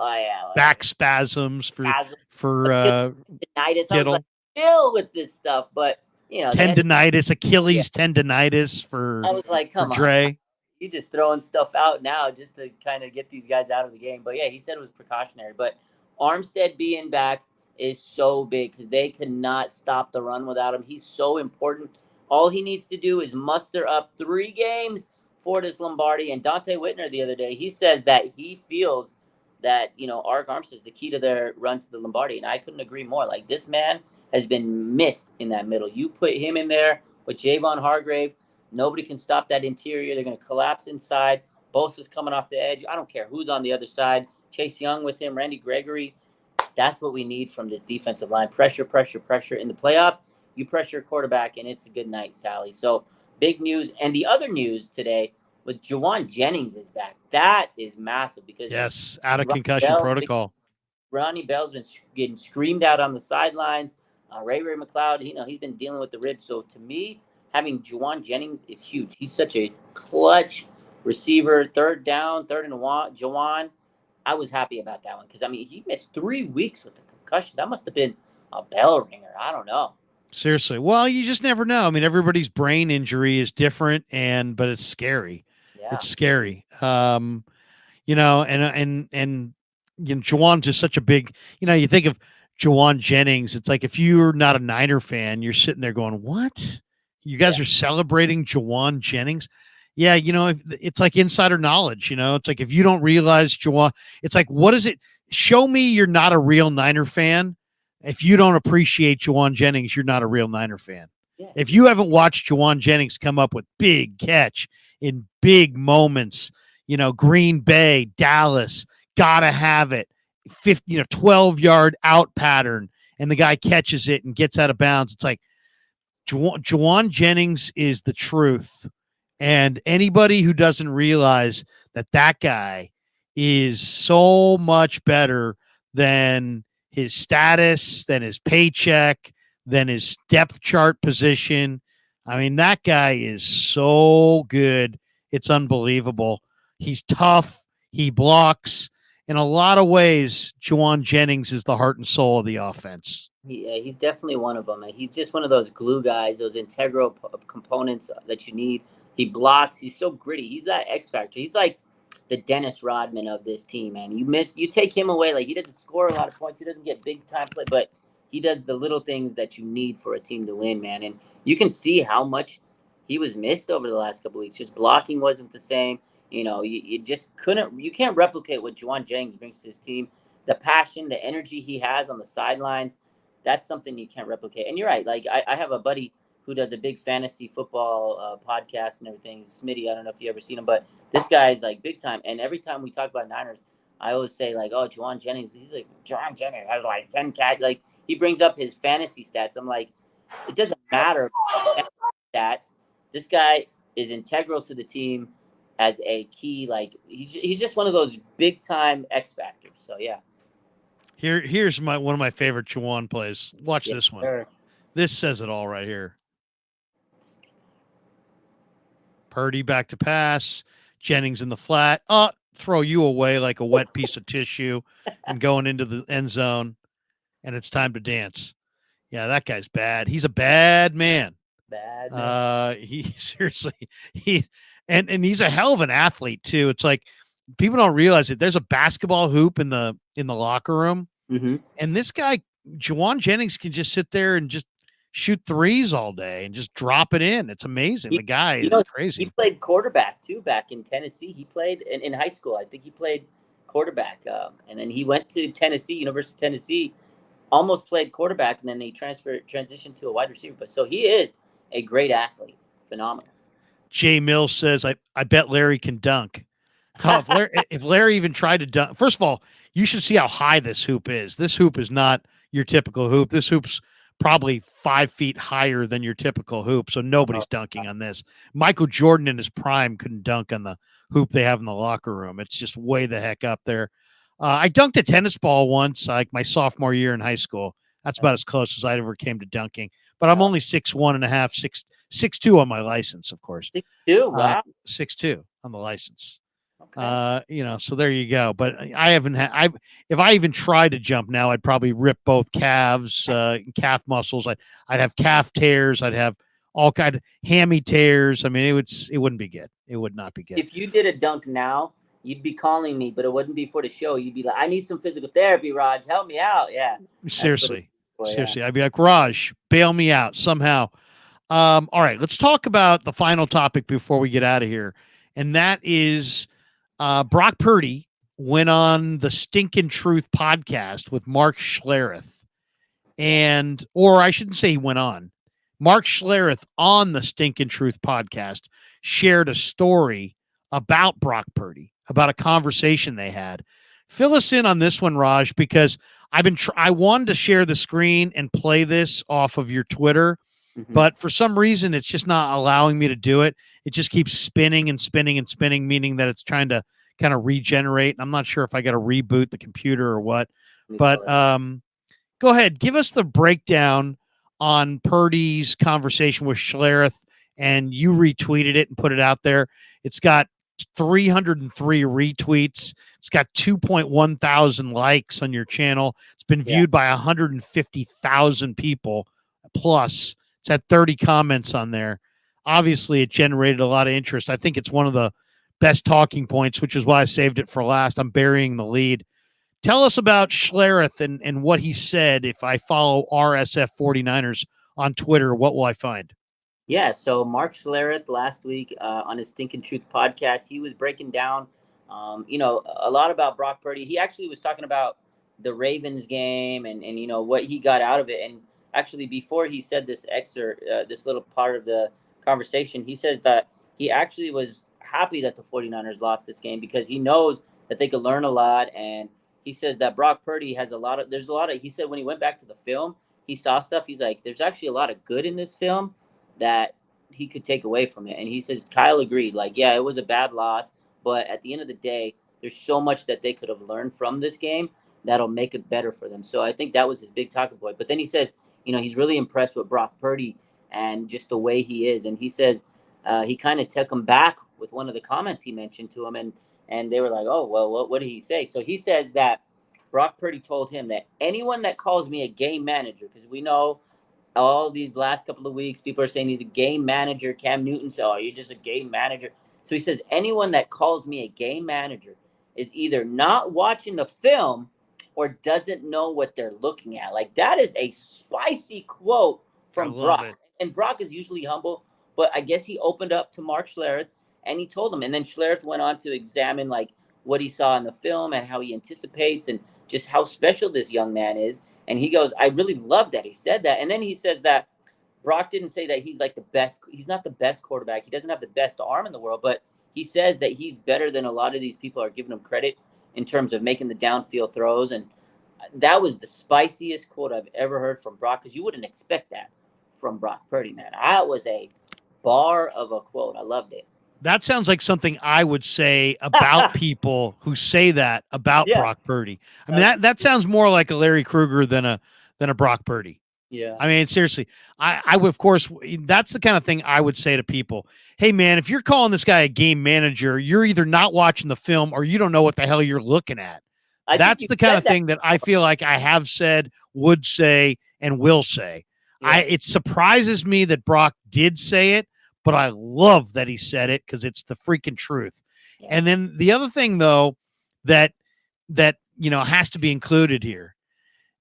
back spasms for tinnitus. I was like, chill with this stuff, but tendonitis, Achilles tendonitis for. I was like, come on, Dre. You just throwing stuff out now just to kind of get these guys out of the game. But yeah, he said it was precautionary. But Armstead being back is so big because they cannot stop the run without him. He's so important. All he needs to do is muster up 3 games for this Lombardi. And Dante Whitner the other day, he says that he feels that, Arik Armstead is the key to their run to the Lombardi. And I couldn't agree more. Like, this man has been missed in that middle. You put him in there with Javon Hargrave, nobody can stop that interior. They're going to collapse inside. Bosa's coming off the edge. I don't care who's on the other side. Chase Young with him, Randy Gregory. That's what we need from this defensive line. Pressure, pressure, pressure. In the playoffs, you pressure a quarterback, and it's a good night, Sally. So, big news. And the other news today was Juwan Jennings is back. That is massive because yes, out of concussion protocol. Ronnie Bell's been getting screamed out on the sidelines. Ray McLeod, he's been dealing with the ribs. So, to me, having Juwan Jennings is huge. He's such a clutch receiver. Third down, third and one. Juwan, I was happy about that one because, he missed 3 weeks with the concussion. That must have been a bell ringer. I don't know. Seriously. Well, you just never know. I mean, everybody's brain injury is different, but it's scary. Yeah. It's scary. And Juwan's just such a big, you think of Juwan Jennings. It's like if you're not a Niner fan, you're sitting there going, what? You guys are celebrating Juwan Jennings? Yeah, it's like insider knowledge, It's like if you don't realize Juwan, it's like, what is it? Show me you're not a real Niner fan. If you don't appreciate Juwan Jennings, you're not a real Niner fan. Yeah. If you haven't watched Juwan Jennings come up with big catch in big moments, Green Bay, Dallas, gotta have it. 12-yard out pattern, and the guy catches it and gets out of bounds. It's like, Juwan Jennings is the truth. And anybody who doesn't realize that guy is so much better than his status, than his paycheck, than his depth chart position. That guy is so good. It's unbelievable. He's tough. He blocks. in a lot of ways, Juwan Jennings is the heart and soul of the offense. He's definitely one of them. And he's just one of those glue guys, those integral components that you need. He blocks. He's so gritty. He's that X factor. He's like the Dennis Rodman of this team, man. You take him away, like he doesn't score a lot of points. He doesn't get big time play, but he does the little things that you need for a team to win, man. And you can see how much he was missed over the last couple of weeks. Just blocking wasn't the same. You just couldn't. You can't replicate what Juwan Jennings brings to his team. The passion, the energy he has on the sidelines, that's something you can't replicate. And you're right. Like I have a buddy who does a big fantasy football podcast and everything. Smitty, I don't know if you ever seen him, but this guy's like big time. And every time we talk about Niners, I always say like, "Oh, Juwan Jennings." He's like, "Juwan Jennings has like 10 cat." Like he brings up his fantasy stats. I'm like, it doesn't matter stats. This guy is integral to the team as a key. Like he's just one of those big time X factors. So yeah. Here's one of my favorite Juwan plays. Watch this one. Sure. This says it all right here. Purdy back to pass. Jennings in the flat. Throw you away like a wet piece of tissue and going into the end zone. And it's time to dance. Yeah, that guy's bad. He's a bad man. Bad man. He seriously, and he's a hell of an athlete too. It's like people don't realize it. There's a basketball hoop in the locker room. Mm-hmm. And this guy, Juwan Jennings, can just sit there and just shoot threes all day and just drop it in. It's amazing. The guy is crazy. He played quarterback too back in Tennessee. He played in high school. I think he played quarterback. And then he went to Tennessee, University of Tennessee, almost played quarterback, and then they transitioned to a wide receiver. But so he is a great athlete. Phenomenal. Jay Mills says, I bet Larry can dunk. Oh, if Larry even tried to dunk, first of all, you should see how high this hoop is. This hoop is not your typical hoop. This hoop's probably 5 feet higher than your typical hoop, so nobody's dunking on this. Michael Jordan in his prime couldn't dunk on the hoop they have in the locker room. It's just way the heck up there. I dunked a tennis ball once, like my sophomore year in high school. That's about as close as I ever came to dunking. But I'm only 6'1.5", 6'2" on my license, of course. 6'2", wow. 6'2" on the license. Okay. So there you go. But I haven't had. If I even tried to jump now, I'd probably rip both calves, calf muscles. I'd have calf tears. I'd have all kind of hammy tears. I mean, it wouldn't be good. It would not be good. If you did a dunk now, you'd be calling me, but it wouldn't be for the show. You'd be like, "I need some physical therapy, Raj. Help me out." Yeah. Seriously. I'd be like, Raj, bail me out somehow. All right, let's talk about the final topic before we get out of here, and that is. Brock Purdy went on the Stinkin' Truth podcast with Mark Schlereth. Or I shouldn't say he went on. Mark Schlereth on the Stinkin' Truth podcast shared a story about Brock Purdy, about a conversation they had. Fill us in on this one, Raj, because I wanted to share the screen and play this off of your Twitter, but for some reason, it's just not allowing me to do it. It just keeps spinning and spinning and spinning, meaning that it's trying to kind of regenerate. I'm not sure if I got to reboot the computer or what, but go ahead. Give us the breakdown on Purdy's conversation with Schlereth, and you retweeted it and put it out there. It's got 303 retweets. It's got 2.1 thousand likes on your channel. It's been viewed by 150,000 people plus. It's had 30 comments on there. Obviously, it generated a lot of interest. I think it's one of the best talking points, which is why I saved it for last. I'm burying the lead. Tell us about Schlereth and what he said. If I follow RSF 49ers on Twitter, what will I find? Yeah, so Mark Schlereth last week on his Stinkin' Truth podcast, he was breaking down, a lot about Brock Purdy. He actually was talking about the Ravens game and what he got out of it. And actually, before he said this excerpt, this little part of the conversation, he says that he actually was happy that the 49ers lost this game because he knows that they could learn a lot. And he says that Brock Purdy has he said when he went back to the film, he saw stuff. He's like, there's actually a lot of good in this film that he could take away from it. And he says, Kyle agreed. Like, yeah, it was a bad loss, but at the end of the day, there's so much that they could have learned from this game that'll make it better for them. So I think that was his big talking point. But then he says, he's really impressed with Brock Purdy and just the way he is. And he says he kind of took him back with one of the comments he mentioned to him. And And they were like, "Oh, well, what did he say?" So he says that Brock Purdy told him that anyone that calls me a game manager, because we know all these last couple of weeks, people are saying he's a game manager. Cam Newton said, "Oh, you're just a game manager." So he says, anyone that calls me a game manager is either not watching the film or doesn't know what they're looking at. Like, that is a spicy quote I from love Brock. it. And Brock is usually humble, but I guess he opened up to Mark Schlereth and he told him. And then Schlereth went on to examine like what he saw in the film and how he anticipates and just how special this young man is. And he goes, I really love that he said that. And then he says that Brock didn't say that he's like the best. He's not the best quarterback. He doesn't have the best arm in the world, but he says that he's better than a lot of these people are giving him credit in terms of making the downfield throws. And that was the spiciest quote I've ever heard from Brock, because you wouldn't expect that from Brock Purdy, man. That was a bar of a quote. I loved it. That sounds like something I would say about people who say that about Yeah. Brock Purdy. I mean, that sounds more like a Larry Kreuger than a Brock Purdy. Yeah. I mean, seriously, I would, of course, that's the kind of thing I would say to people. Hey, man, if you're calling this guy a game manager, you're either not watching the film or you don't know what the hell you're looking at. That's the kind of thing that I feel like I have said, would say, and will say. Yes. It surprises me that Brock did say it, but I love that he said it because it's the freaking truth. Yeah. And then the other thing, though, that has to be included here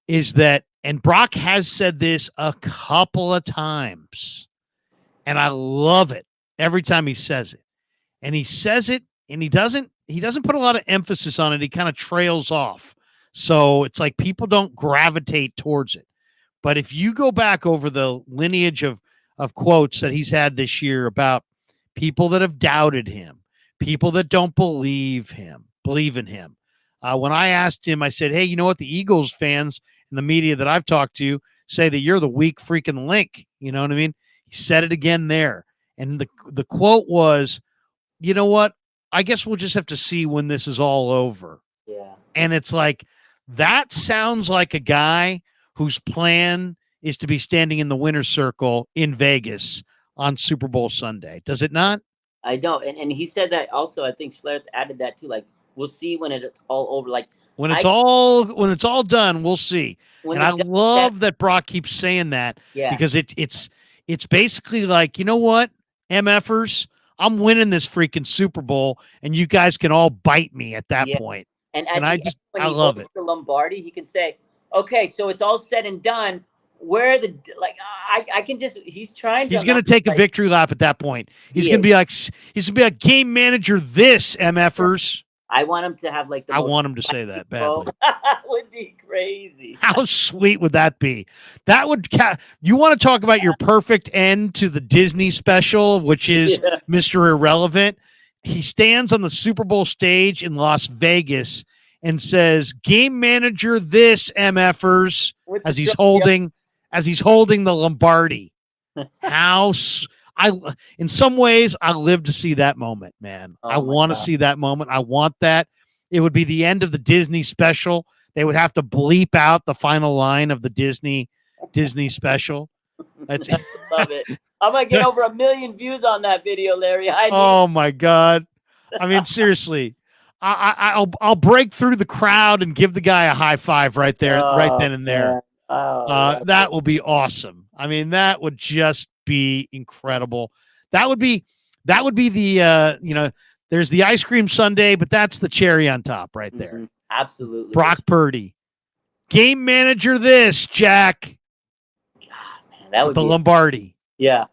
is that, and Brock has said this a couple of times, and I love it every time he says it. And he says it, and he doesn't put a lot of emphasis on it. He kind of trails off. So it's like people don't gravitate towards it. But if you go back over the lineage of quotes that he's had this year about people that have doubted him, people that don't believe in him. When I asked him, I said, hey, you know what? The Eagles fans and the media that I've talked to say that you're the weak freaking link. You know what I mean? He said it again there. And the quote was, you know what? I guess we'll just have to see when this is all over. Yeah. And it's like, that sounds like a guy whose plan is to be standing in the winner's circle in Vegas on Super Bowl Sunday. Does it not? I don't. And he said that also. I think Schlereth added that too. Like, we'll see when it's all over. Like, when it's all done, we'll see. And I love that Brock keeps saying that, because it's basically like, you know what, MFers, I'm winning this freaking Super Bowl, and you guys can all bite me at that point. And I love it. The Lombardi, he can say, okay, so it's all said and done. Where I can just, he's trying to. He's going to take a victory lap at that point. He's going to be like game manager this, MFers. I want him to have like I want him to say that badly. Would be crazy. How sweet would that be? That would you want to talk about your perfect end to the Disney special, which is Mr. Irrelevant. He stands on the Super Bowl stage in Las Vegas and says, game manager this, MFers, as he's holding the Lombardi. In some ways, I live to see that moment, man. I want to see that moment. I want that. It would be the end of the Disney special. They would have to bleep out the final line of the Disney special. I love it. I'm going to get over 1 million views on that video, Larry. Oh my God. I mean, seriously, I'll break through the crowd and give the guy a high five right there, right then and there. That will be awesome. I mean, that would just be incredible. That would be the there's the ice cream sundae, but that's the cherry on top right there. Mm-hmm. Absolutely. Brock Purdy, game manager this, Jack. God, man, that would be the Lombardi. Yeah.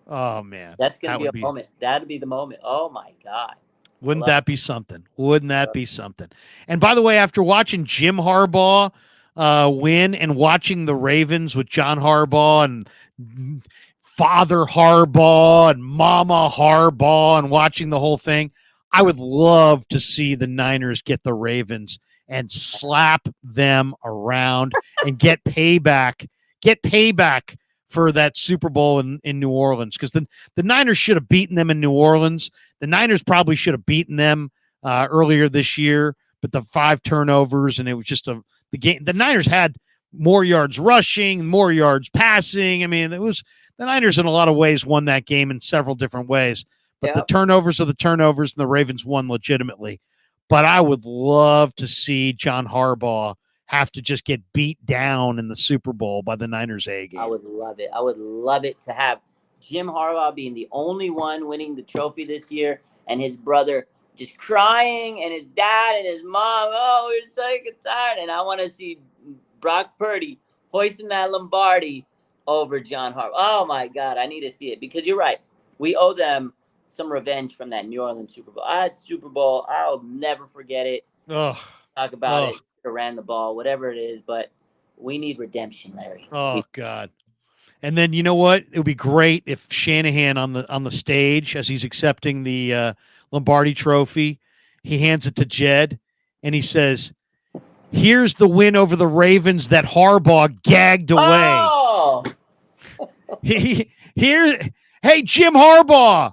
Oh man, that's gonna be a moment. That'd be the moment. Oh my God. Wouldn't that be something? Wouldn't that be something? And by the way, after watching Jim Harbaugh win and watching the Ravens with John Harbaugh and Father Harbaugh and Mama Harbaugh and watching the whole thing, I would love to see the Niners get the Ravens and slap them around and get payback for that Super Bowl in New Orleans, because the Niners should have beaten them in New Orleans. The Niners probably should have beaten them earlier this year, but the 5 turnovers, and it was just the game. The Niners had more yards rushing, more yards passing. I mean, the Niners in a lot of ways won that game in several different ways. but the turnovers are the turnovers, and the Ravens won legitimately. But I would love to see John Harbaugh have to just get beat down in the Super Bowl by the Niners A game. I would love it. I would love it to have Jim Harbaugh being the only one winning the trophy this year, and his brother just crying, and his dad and his mom, oh, we're so tired. And I want to see Brock Purdy hoisting that Lombardi over John Harbaugh. Oh, my God, I need to see it, because you're right. We owe them some revenge from that New Orleans Super Bowl. Super Bowl, I'll never forget it. Oh, talk about it, ran the ball, whatever it is, but we need redemption, Larry. Oh, God. And then you know what? It would be great if Shanahan on the stage, as he's accepting the Lombardi Trophy, he hands it to Jed, and he says, "Here's the win over the Ravens that Harbaugh gagged away." Oh! Hey, Jim Harbaugh,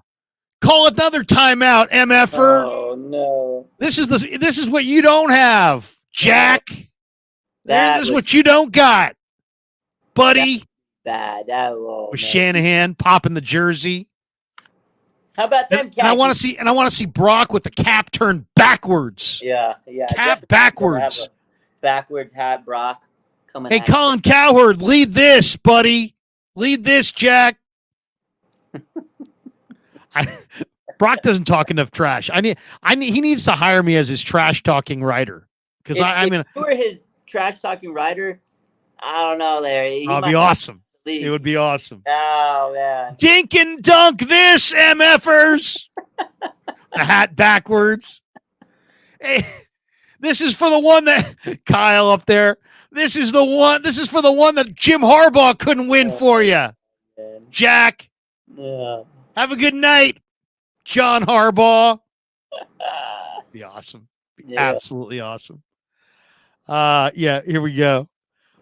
call another timeout, MFer. Oh no! This is what you don't have, Jack. This is what you don't got, buddy. Bad. With Shanahan popping the jersey. How about them? And I want to see Brock with the cap turned backwards. Yeah. Cap backwards. Backwards hat, Brock. Coming. Hey, Colin Cowherd, lead this, buddy. Lead this, Jack. Brock doesn't talk enough trash. He needs to hire me as his trash talking writer. Because if you were his trash talking writer, I don't know, Larry. That'd be awesome. It would be awesome. Oh, man. Dink and dunk this, MFers. The hat backwards. Hey, this is for the one that Kyle up there. This is for the one that Jim Harbaugh couldn't win for you. Man. Jack. Yeah. Have a good night, John Harbaugh. Be awesome. Be absolutely awesome. Here we go.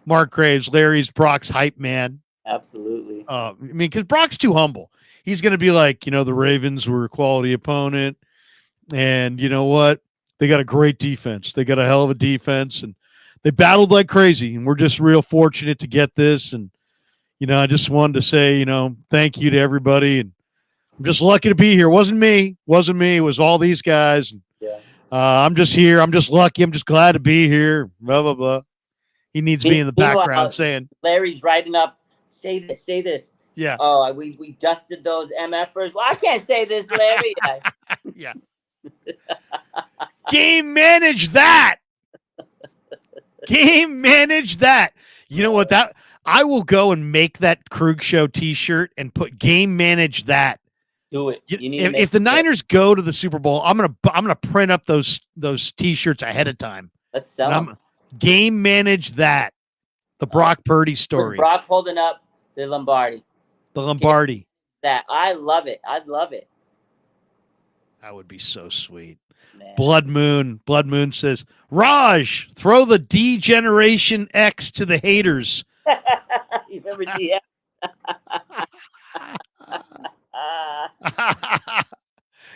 Mark Graves, Larry's Brock's hype man. Absolutely. Because Brock's too humble. He's going to be like, the Ravens were a quality opponent, and you know what? They got a great defense. They got a hell of a defense, and they battled like crazy, and we're just real fortunate to get this. And, I just wanted to say, thank you to everybody, and I'm just lucky to be here. It wasn't me. It was all these guys. And, I'm just here. I'm just lucky. I'm just glad to be here. Blah, blah, blah. He needs me in the background saying, Larry's writing up, say this. Yeah. Oh, we dusted those MFers. Well, I can't say this, Larry. Yeah. Game manage that. Game manage that. You know what? I will go and make that Krug Show T-shirt and put game manage that. Do it. If the Niners go to the Super Bowl, I'm gonna print up those T-shirts ahead of time. Let's sell them. Game manage that. The Brock Purdy story. Brock holding up the Lombardi. That I love it. I'd love it. That would be so sweet. Man. Blood Moon says, Raj, throw the D Generation X to the haters. You remember DX?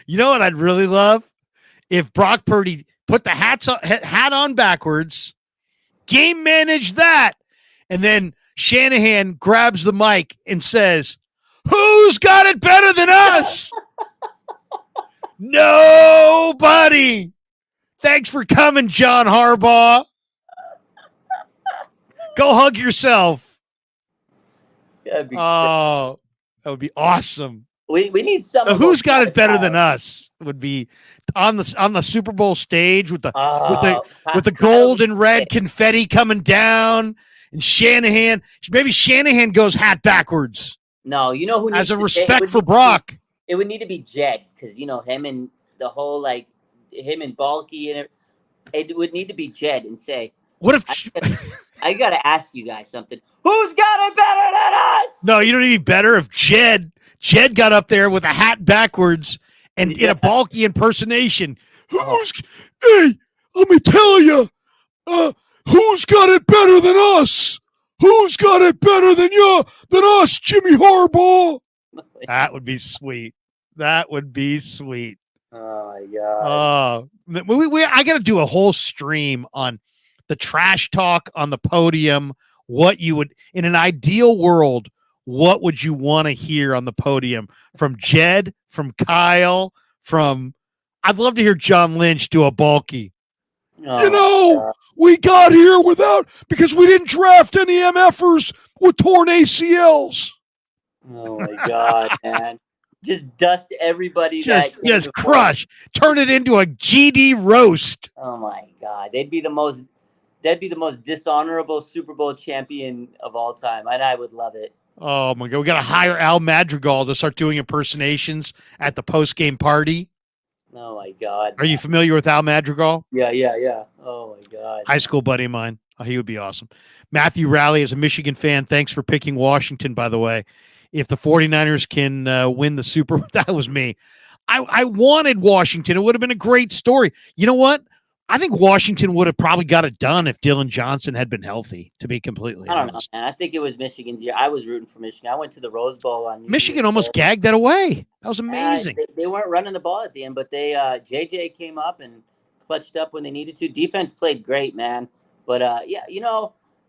You know what I'd really love? If Brock Purdy put the hat on backwards, game manage that, and then Shanahan grabs the mic and says, "Who's got it better than us?" Nobody. Thanks for coming, John Harbaugh. Go hug yourself. That would be awesome. We need some. Who's got it better than us would be on the Super Bowl stage with the gold and red confetti coming down, and Shanahan. Maybe Shanahan goes hat backwards. No, you know who needs as a respect for Brock. It would need to be Jed, because him and the whole him and Balky, and it would need to be Jed and say, "What if I got to ask you guys something? Who's got it better than us?" No, you don't need to be better if Jed got up there with a hat backwards and in a Balky impersonation. Hey, let me tell you, who's got it better than us? Who's got it better than us, Jimmy Harbaugh? That would be sweet. That would be sweet. Oh my God. I got to do a whole stream on the trash talk on the podium. What you would, in an ideal world, what would you want to hear on the podium from Jed, from Kyle, from I'd love to hear John Lynch do a bulky. We got here because we didn't draft any MFers with torn ACLs. Oh my God, man. Just dust everybody just that crush. Turn it into a GD roast. Oh my God. They'd be the most dishonorable Super Bowl champion of all time. And I would love it. Oh my God. We got to hire Al Madrigal to start doing impersonations at the post-game party. Oh my God. Are you familiar with Al Madrigal? Yeah. Oh my God. High school buddy of mine. Oh, he would be awesome. Matthew Rowley is a Michigan fan. Thanks for picking Washington, by the way. If the 49ers can win the Super Bowl, that was me. I wanted Washington. It would have been a great story. You know what? I think Washington would have probably got it done if Dylan Johnson had been healthy, to be completely honest. I don't know, man. I think it was Michigan's year. I was rooting for Michigan. I went to the Rose Bowl on Michigan almost gagged that away. That was amazing. They weren't running the ball at the end, but they JJ came up and clutched up when they needed to. Defense played great, man. But I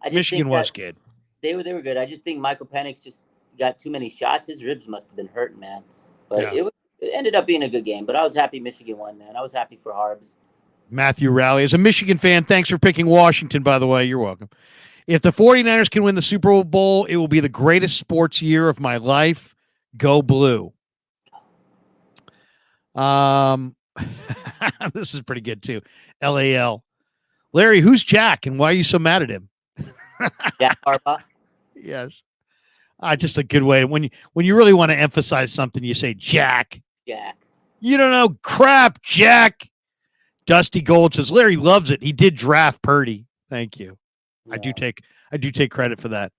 just Michigan was good. They were good. I just think Michael Penix just got too many shots. His ribs must have been hurting, man. But it ended up being a good game. But I was happy Michigan won, man. I was happy for Harbs. Matthew Rowley is a Michigan fan. Thanks for picking Washington, by the way. You're welcome. If the 49ers can win the Super Bowl, it will be the greatest sports year of my life. Go Blue. This is pretty good, too. LAL. Larry, who's Jack, and why are you so mad at him? Jack Harbaugh? Yes. Just a good way. When you really want to emphasize something, you say Jack. Jack. You don't know crap, Jack. Dusty Gold says Larry loves it. He did draft Purdy. Thank you. Yeah. I do take credit for that.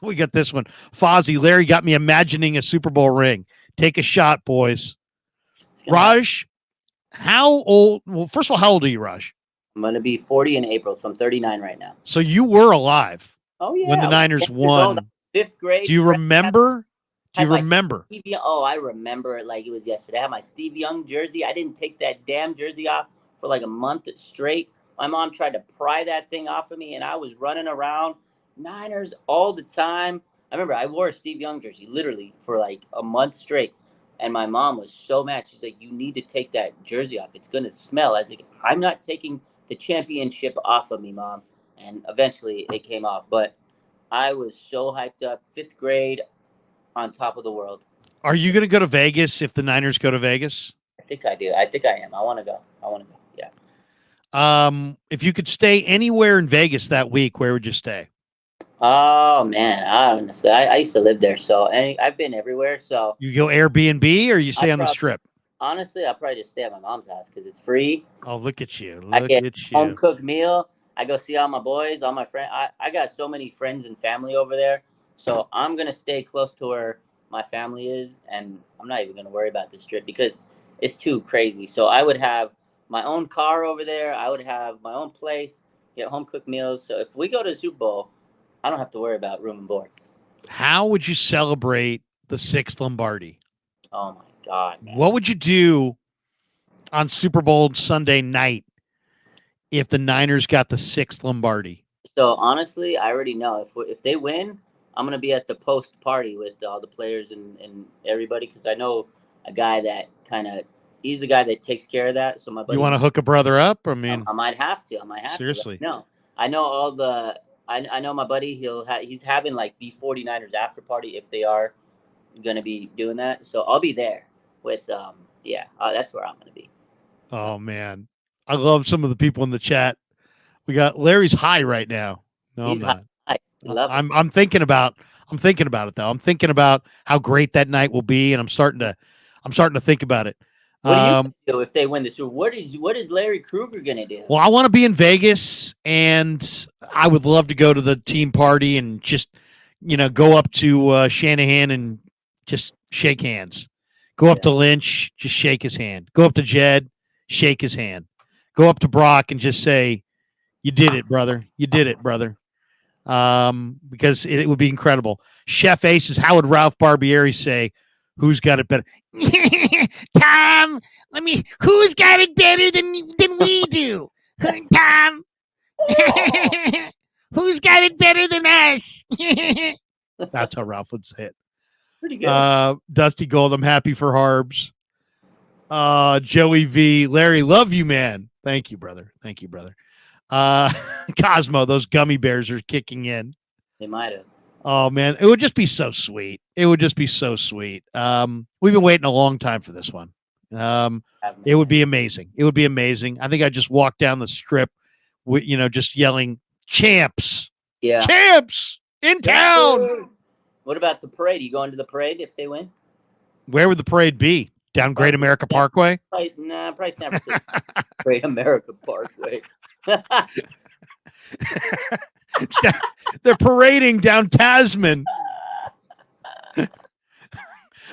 We got this one. Fozzie, Larry got me imagining a Super Bowl ring. Take a shot, boys. Raj, how old? Well, first of all, how old are you, Raj? I'm going to be 40 in April, so I'm 39 right now. So you were alive. Oh, yeah. When the Niners won. 5th grade. Do you remember? I remember it like it was yesterday. I had my Steve Young jersey. I didn't take that damn jersey off for like a month straight. My mom tried to pry that thing off of me, and I was running around Niners all the time. I remember I wore a Steve Young jersey literally for like a month straight, and my mom was so mad. She's like, "You need to take that jersey off. It's gonna smell." I was like, "I'm not taking the championship off of me, Mom." And eventually it came off, but I was so hyped up. 5th grade. On top of the world. Are you going to go to Vegas if the Niners go to Vegas? I think I do. I think I am. I want to go. Yeah. If you could stay anywhere in Vegas that week, where would you stay? Oh man, honestly, I used to live there, so I've been everywhere. So you go Airbnb or you stay on the Strip? Honestly, I'll probably just stay at my mom's house because it's free. Oh, look at you! I get home cooked meal. I go see all my boys, all my friends. I got so many friends and family over there. So I'm going to stay close to where my family is, and I'm not even going to worry about this trip because it's too crazy. So I would have my own car over there. I would have my own place, get home-cooked meals. So if we go to the Super Bowl, I don't have to worry about room and board. How would you celebrate the 6th Lombardi? Oh, my God, man. What would you do on Super Bowl Sunday night if the Niners got the 6th Lombardi? So, honestly, I already know. If they win, I'm going to be at the post party with all the players and everybody because I know a guy that he's the guy that takes care of that. So my buddy, you want to hook a brother up? I mean, I might have to. Seriously. No, I know I know my buddy. He's having like the 49ers after party if they are going to be doing that. So I'll be there with, that's where I'm going to be. Oh man. I love some of the people in the chat. We got Larry's high right now. No, I'm not. I'm thinking about it though. I'm thinking about how great that night will be, and I'm starting to think about it. What do you do if they win the Super Bowl? What is Larry Kreuger gonna do? Well, I want to be in Vegas, and I would love to go to the team party and just go up to Shanahan and just shake hands. Go up to Lynch, just shake his hand. Go up to Jed, shake his hand. Go up to Brock and just say, "You did it, brother. You did it, brother." Because it would be incredible. Chef Aces, how would Ralph Barbieri say, who's got it better? Tom, who's got it better than we do? Tom. Who's got it better than us? That's how Ralph would say it. Pretty good. Dusty Gold, I'm happy for Harbs. Joey V, Larry, love you, man. Thank you, brother. Thank you, brother. Cosmo, those gummy bears are kicking in. They might have. Oh man, it would just be so sweet. It would just be so sweet. We've been waiting a long time for this one. It would be amazing. It would be amazing. I think I just walked down the strip, with just yelling champs. Yeah, champs in town. What about the parade? You going to the parade if they win? Where would the parade be? Down Great America Parkway? Probably San Francisco. Great America Parkway. They're parading down Tasman.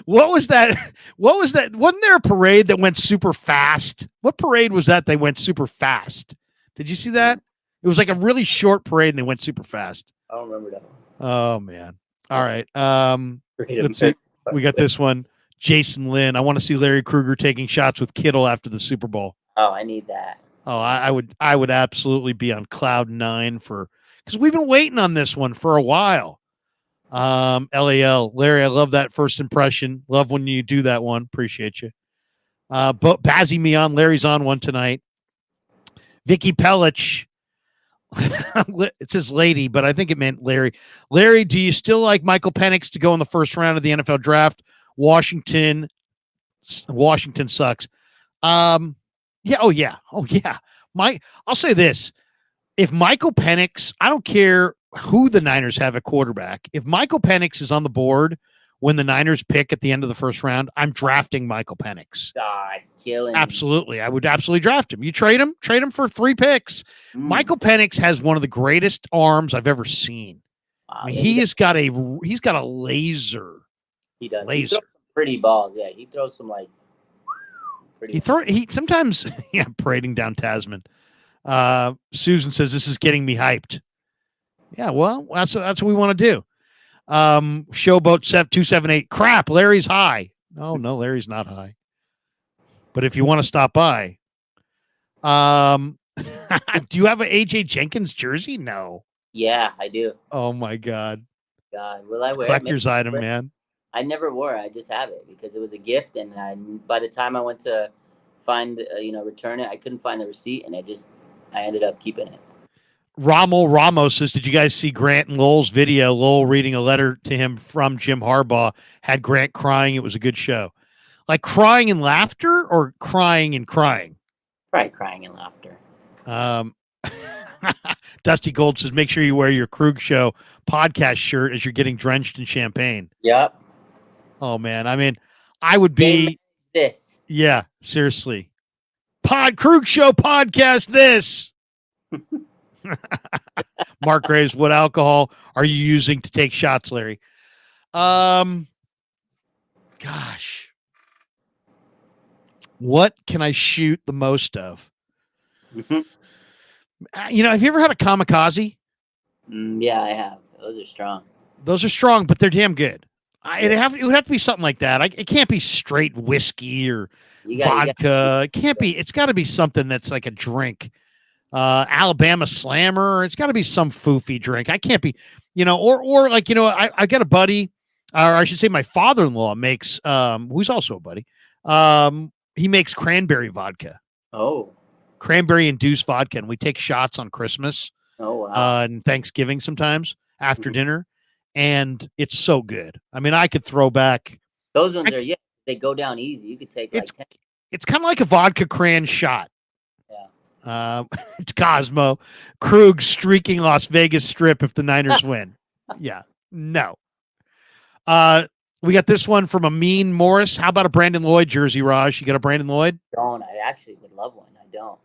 What was that? Wasn't there a parade that went super fast? What parade was that? They went super fast. Did you see that? It was like a really short parade and they went super fast. I don't remember that one. Oh man. All right. Let's see. We got this one. Jason Lynn. I want to see Larry Kreuger taking shots with Kittle after the Super Bowl. Oh, I need that. Oh, I would absolutely be on cloud 9 because we've been waiting on this one for a while. LAL, Larry, I love that first impression. Love when you do that one. Appreciate you. But Bazzy me on. Larry's on one tonight. Vicky Pelich. It says lady, but I think it meant Larry. Larry, do you still like Michael Penix to go in the first round of the NFL draft? Washington sucks. Yeah. Oh yeah. I'll say this. If Michael Penix, I don't care who the Niners have at quarterback. If Michael Penix is on the board when the Niners pick at the end of the first round, I'm drafting Michael Penix. God, killing. Absolutely. I would absolutely draft him. You trade him for 3 picks. Michael Penix has one of the greatest arms I've ever seen. Wow, I mean, he's got a laser. He does. Laser. He throws some pretty balls. Yeah, he throws some like pretty. He sometimes parading down Tasman. Susan says this is getting me hyped. Yeah, well, that's what we want to do. Showboat 278. Crap, Larry's high. No, Larry's not high. But if you want to stop by, do you have an AJ Jenkins jersey? No. Yeah, I do. Oh my God. Will I wear collector's item, man? I never wore it. I just have it because it was a gift, and by the time I went to find return it, I couldn't find the receipt, and I ended up keeping it. Rommel Ramos says, did you guys see Grant and Lowell's video? Lowell reading a letter to him from Jim Harbaugh, had Grant crying. It was a good show. Like crying and laughter or crying and crying? Probably crying and laughter. Dusty Gold says, make sure you wear your Krug Show podcast shirt as you're getting drenched in champagne. Yep. Oh, man. I mean, I would be. This. Yeah, seriously. Krug Show podcast this. Mark Graves, what alcohol are you using to take shots, Larry? Gosh. What can I shoot the most of? Mm-hmm. Have you ever had a kamikaze? Yeah, I have. Those are strong. Those are strong, but they're damn good. It would have to be something like that. It can't be straight whiskey or vodka. It can't be. It's got to be something that's like a drink. Alabama Slammer. It's got to be some foofy drink. I can't be, or like, I got a buddy, or I should say my father-in-law makes, who's also a buddy. He makes cranberry vodka. Oh. Cranberry induced vodka. And we take shots on Christmas. Oh, wow. And Thanksgiving sometimes after dinner. And it's so good. I mean, I could throw back. Those ones they go down easy. You could take like 10. It's kind of like a vodka cran shot. Yeah. It's Cosmo. Krug streaking Las Vegas Strip if the Niners win. Yeah. No. We got this one from Amin Morris. How about a Brandon Lloyd jersey, Raj? You got a Brandon Lloyd? I actually would love one. I don't.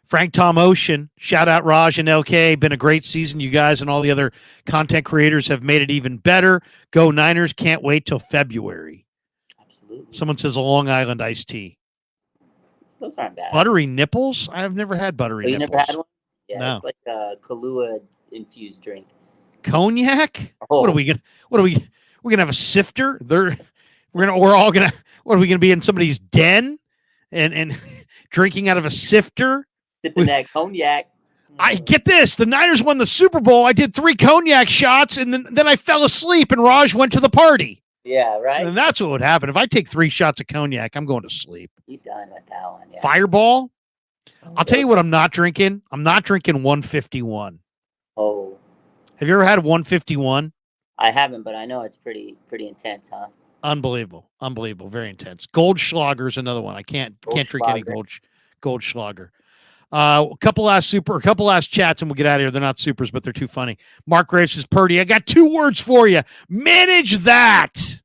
Frank Tom Ocean, shout out Raj and LK. Been a great season. You guys and all the other content creators have made it even better. Go Niners. Can't wait till February. Absolutely. Someone says a Long Island iced tea. Those aren't bad. Buttery nipples? I've never had buttery nipples. You never had one? Yeah, no. It's like a Kahlua infused drink. Cognac? Oh. We're gonna have a sifter? What are we gonna be in somebody's den and drinking out of a sifter? Sipping that cognac. I get this. The Niners won the Super Bowl. I did 3 cognac shots, and then I fell asleep, and Raj went to the party. Yeah, right. And that's what would happen. If I take 3 shots of cognac, I'm going to sleep. You done with that one. Yeah. Fireball? I'll tell you what I'm not drinking. I'm not drinking 151. Oh. Have you ever had 151? I haven't, but I know it's pretty intense, huh? Unbelievable. Very intense. Goldschlager's another one. I can't drink any Goldschlager. A couple last chats and we'll get out of here. They're not supers, but they're too funny. Mark Graves says, Purdy, I got 2 words for you. Manage that.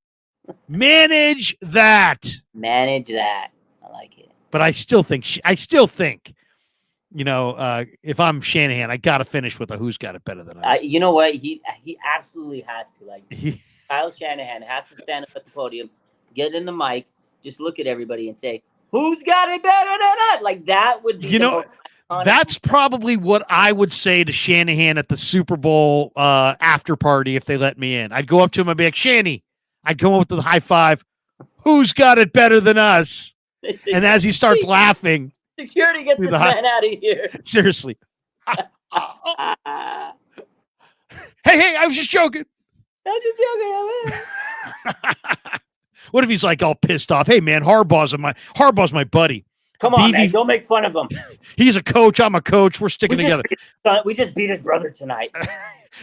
Manage that. I like it. But I still think, if I'm Shanahan, I got to finish with a who's got it better than us. You know what? He absolutely has to. Like, Kyle Shanahan has to stand up at the podium, get in the mic, just look at everybody and say, who's got it better than us? Like, that would be that's probably what I would say to Shanahan at the Super Bowl after party if they let me in. I'd go up to him and be like, Shanny, I'd go up with the high five. Who's got it better than us? And as he starts laughing, security, get this man out of here. Seriously. Hey, I was just joking. What if he's like all pissed off? Hey, man, Harbaugh's my buddy. Come on, man, don't make fun of him. He's a coach. I'm a coach. We're sticking together. We just beat his brother tonight.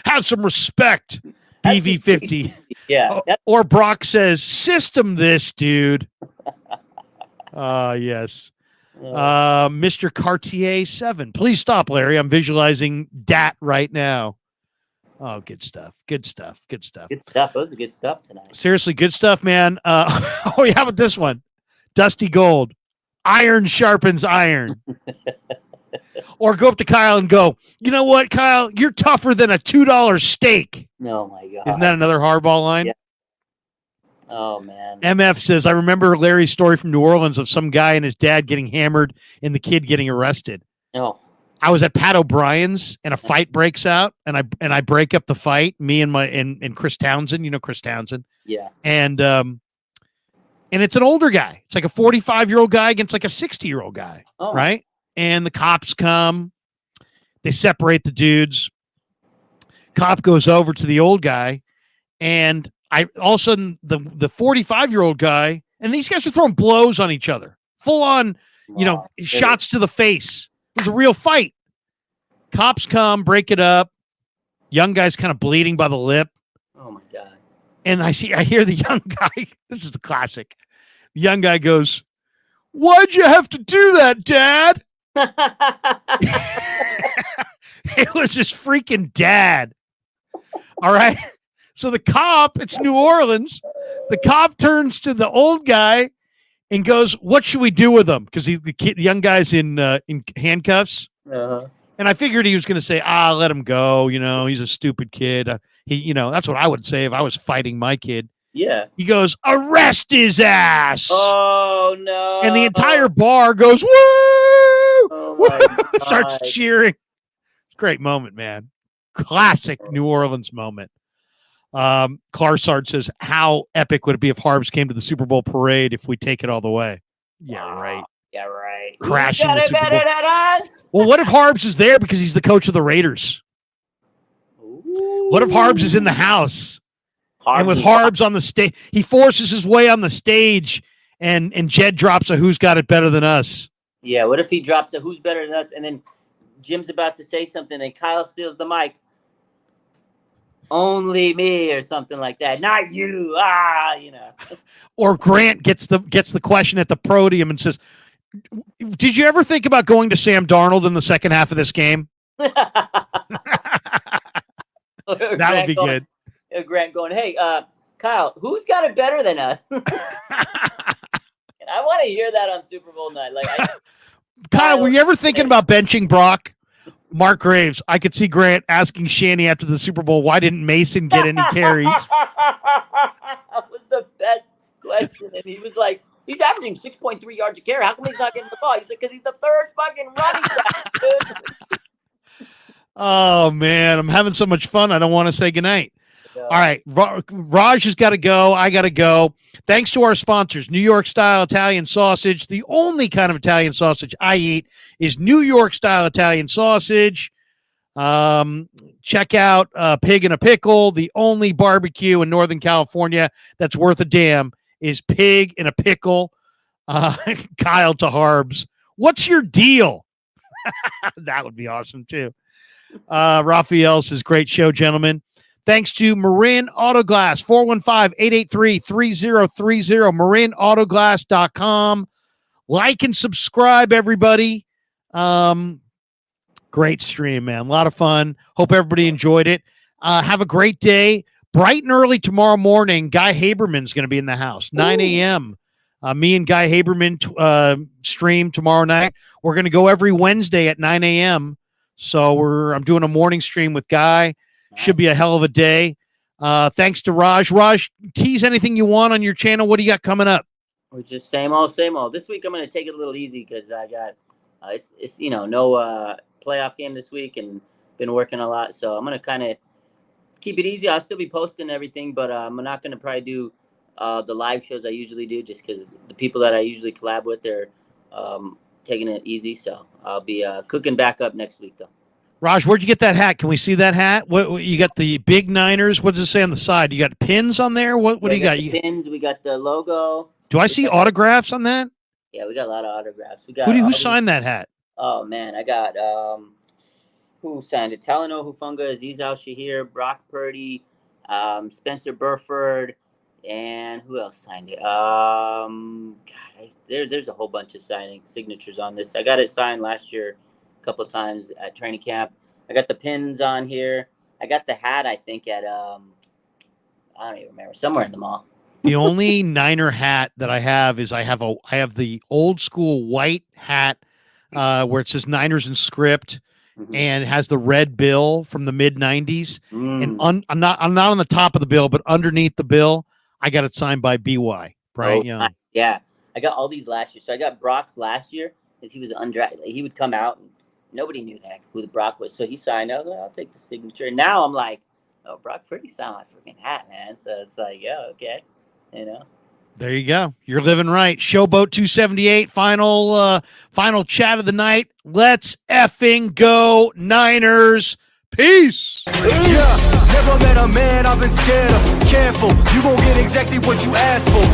Have some respect, BV50. Yeah. Or Brock says, system this, dude. Yes. Mr. Cartier 7. Please stop, Larry. I'm visualizing that right now. Oh, good stuff. Good stuff. That was good stuff tonight. Seriously, good stuff, man. How about this one? Dusty Gold. Iron sharpens iron. Or go up to Kyle and go, you know what, Kyle? You're tougher than a $2 steak. Oh, my God. Isn't that another hardball line? Yeah. Oh, man. MF says, I remember Larry's story from New Orleans of some guy and his dad getting hammered and the kid getting arrested. Oh. I was at Pat O'Brien's and a fight breaks out and I break up the fight, me and Chris Townsend, Chris Townsend. Yeah. And it's an older guy. It's like a 45-year-old guy against like a 60-year-old guy, oh. Right? And the cops come. They separate the dudes. Cop goes over to the old guy, and all of a sudden the 45-year-old guy, and these guys are throwing blows on each other, full on, shots to the face. It was a real fight. Cops come, break it up. Young guy's kind of bleeding by the lip. Oh my God. And I hear the young guy. This is the classic. The young guy goes, "Why'd you have to do that, Dad?" It was his freaking dad. All right. So the cop, it's New Orleans. The cop turns to the old guy and goes, "What should we do with him?" Because the young guy's in handcuffs. Uh-huh. And I figured he was going to say, let him go. He's a stupid kid. That's what I would say if I was fighting my kid. Yeah. He goes, "Arrest his ass." Oh, no. And the entire bar goes, "Woo!" Oh, my Starts cheering. It's a great moment, man. Classic New Orleans moment. Clarsard says, how epic would it be if Harbs came to the Super Bowl parade if we take it all the way? Yeah, right. Yeah, right. Crashing the Super Bowl. Well, what if Harbs is there because he's the coach of the Raiders? Ooh. What if Harbs is in the house? And with Harbs on the stage, he forces his way on the stage, and Jed drops a "Who's got it better than us?" Yeah, what if he drops a "Who's better than us?" and then Jim's about to say something, and Kyle steals the mic. "Only me," or something like that. "Not you." Or Grant gets the question at the podium and says, "Did you ever think about going to Sam Darnold in the second half of this game?" That would be good. Grant going, "Hey, Kyle, who's got it better than us?" And I want to hear that on Super Bowl night. Kyle, were you ever thinking about benching Brock? Mark Graves, I could see Grant asking Shanny after the Super Bowl, why didn't Mason get any carries? That was the best question. And he was like, he's averaging 6.3 yards a carry. How come he's not getting the ball? He's like, because he's the third fucking running back, dude. Oh, man, I'm having so much fun. I don't want to say goodnight. So. All right. Raj has got to go. I got to go. Thanks to our sponsors, New York Style Italian Sausage. The only kind of Italian sausage I eat is New York Style Italian Sausage. Check out Pig in a Pickle. The only barbecue in Northern California that's worth a damn is Pig in a Pickle. Kyle to Harbs. What's your deal? That would be awesome, too. Raphael says, great show, gentlemen. Thanks to Marin Autoglass, 415-883-3030, marinautoglass.com. Like and subscribe, everybody. Great stream, man. A lot of fun. Hope everybody enjoyed it. Have a great day. Bright and early tomorrow morning, Guy Haberman's going to be in the house, 9 a.m. Me and Guy Haberman stream tomorrow night. We're going to go every Wednesday at 9 a.m., so I'm doing a morning stream with Guy. Should be a hell of a day. Thanks to Raj. Raj, tease anything you want on your channel. What do you got coming up? We're just same old, same old. This week I'm going to take it a little easy because I got it's no playoff game this week and been working a lot. So I'm going to kind of keep it easy. I'll still be posting everything, but I'm not going to probably do the live shows I usually do just because the people that I usually collab with, they're taking it easy. So I'll be cooking back up next week, though. Raj, where'd you get that hat? Can we see that hat? What you got? The big Niners. What does it say on the side? You got pins on there? What do you got? Pins. We got the logo. Do I see autographs on that? Yeah, we got a lot of autographs. We got who signed that hat? Oh man, I got who signed it? Talanoa Hufunga, Aziz Al-Shahir, Brock Purdy, Spencer Burford, and who else signed it? There's a whole bunch of signatures on this. I got it signed last year a couple of times at training camp. I got the pins on here. I got the hat, I think, at I don't even remember, somewhere in the mall. The only Niner hat that I have is I have the old school white hat where it says Niners in script and has the red bill from the mid 90s. And I'm not on the top of the bill, but underneath the bill, I got it signed by BY, Bryant Young. Yeah. I got all these last year. So I got Brock's last year because he was undrafted. He would come out and nobody knew who the Brock was. So he signed. I was like, I'll take the signature. And now I'm like, oh, Brock Purdy signed my freaking hat, man. So it's like, yeah, okay. There you go. You're living right. Showboat 278, final chat of the night. Let's effing go Niners. Peace. Yeah, never met a man I've been scared of. Careful, you gon' get exactly what you asked for.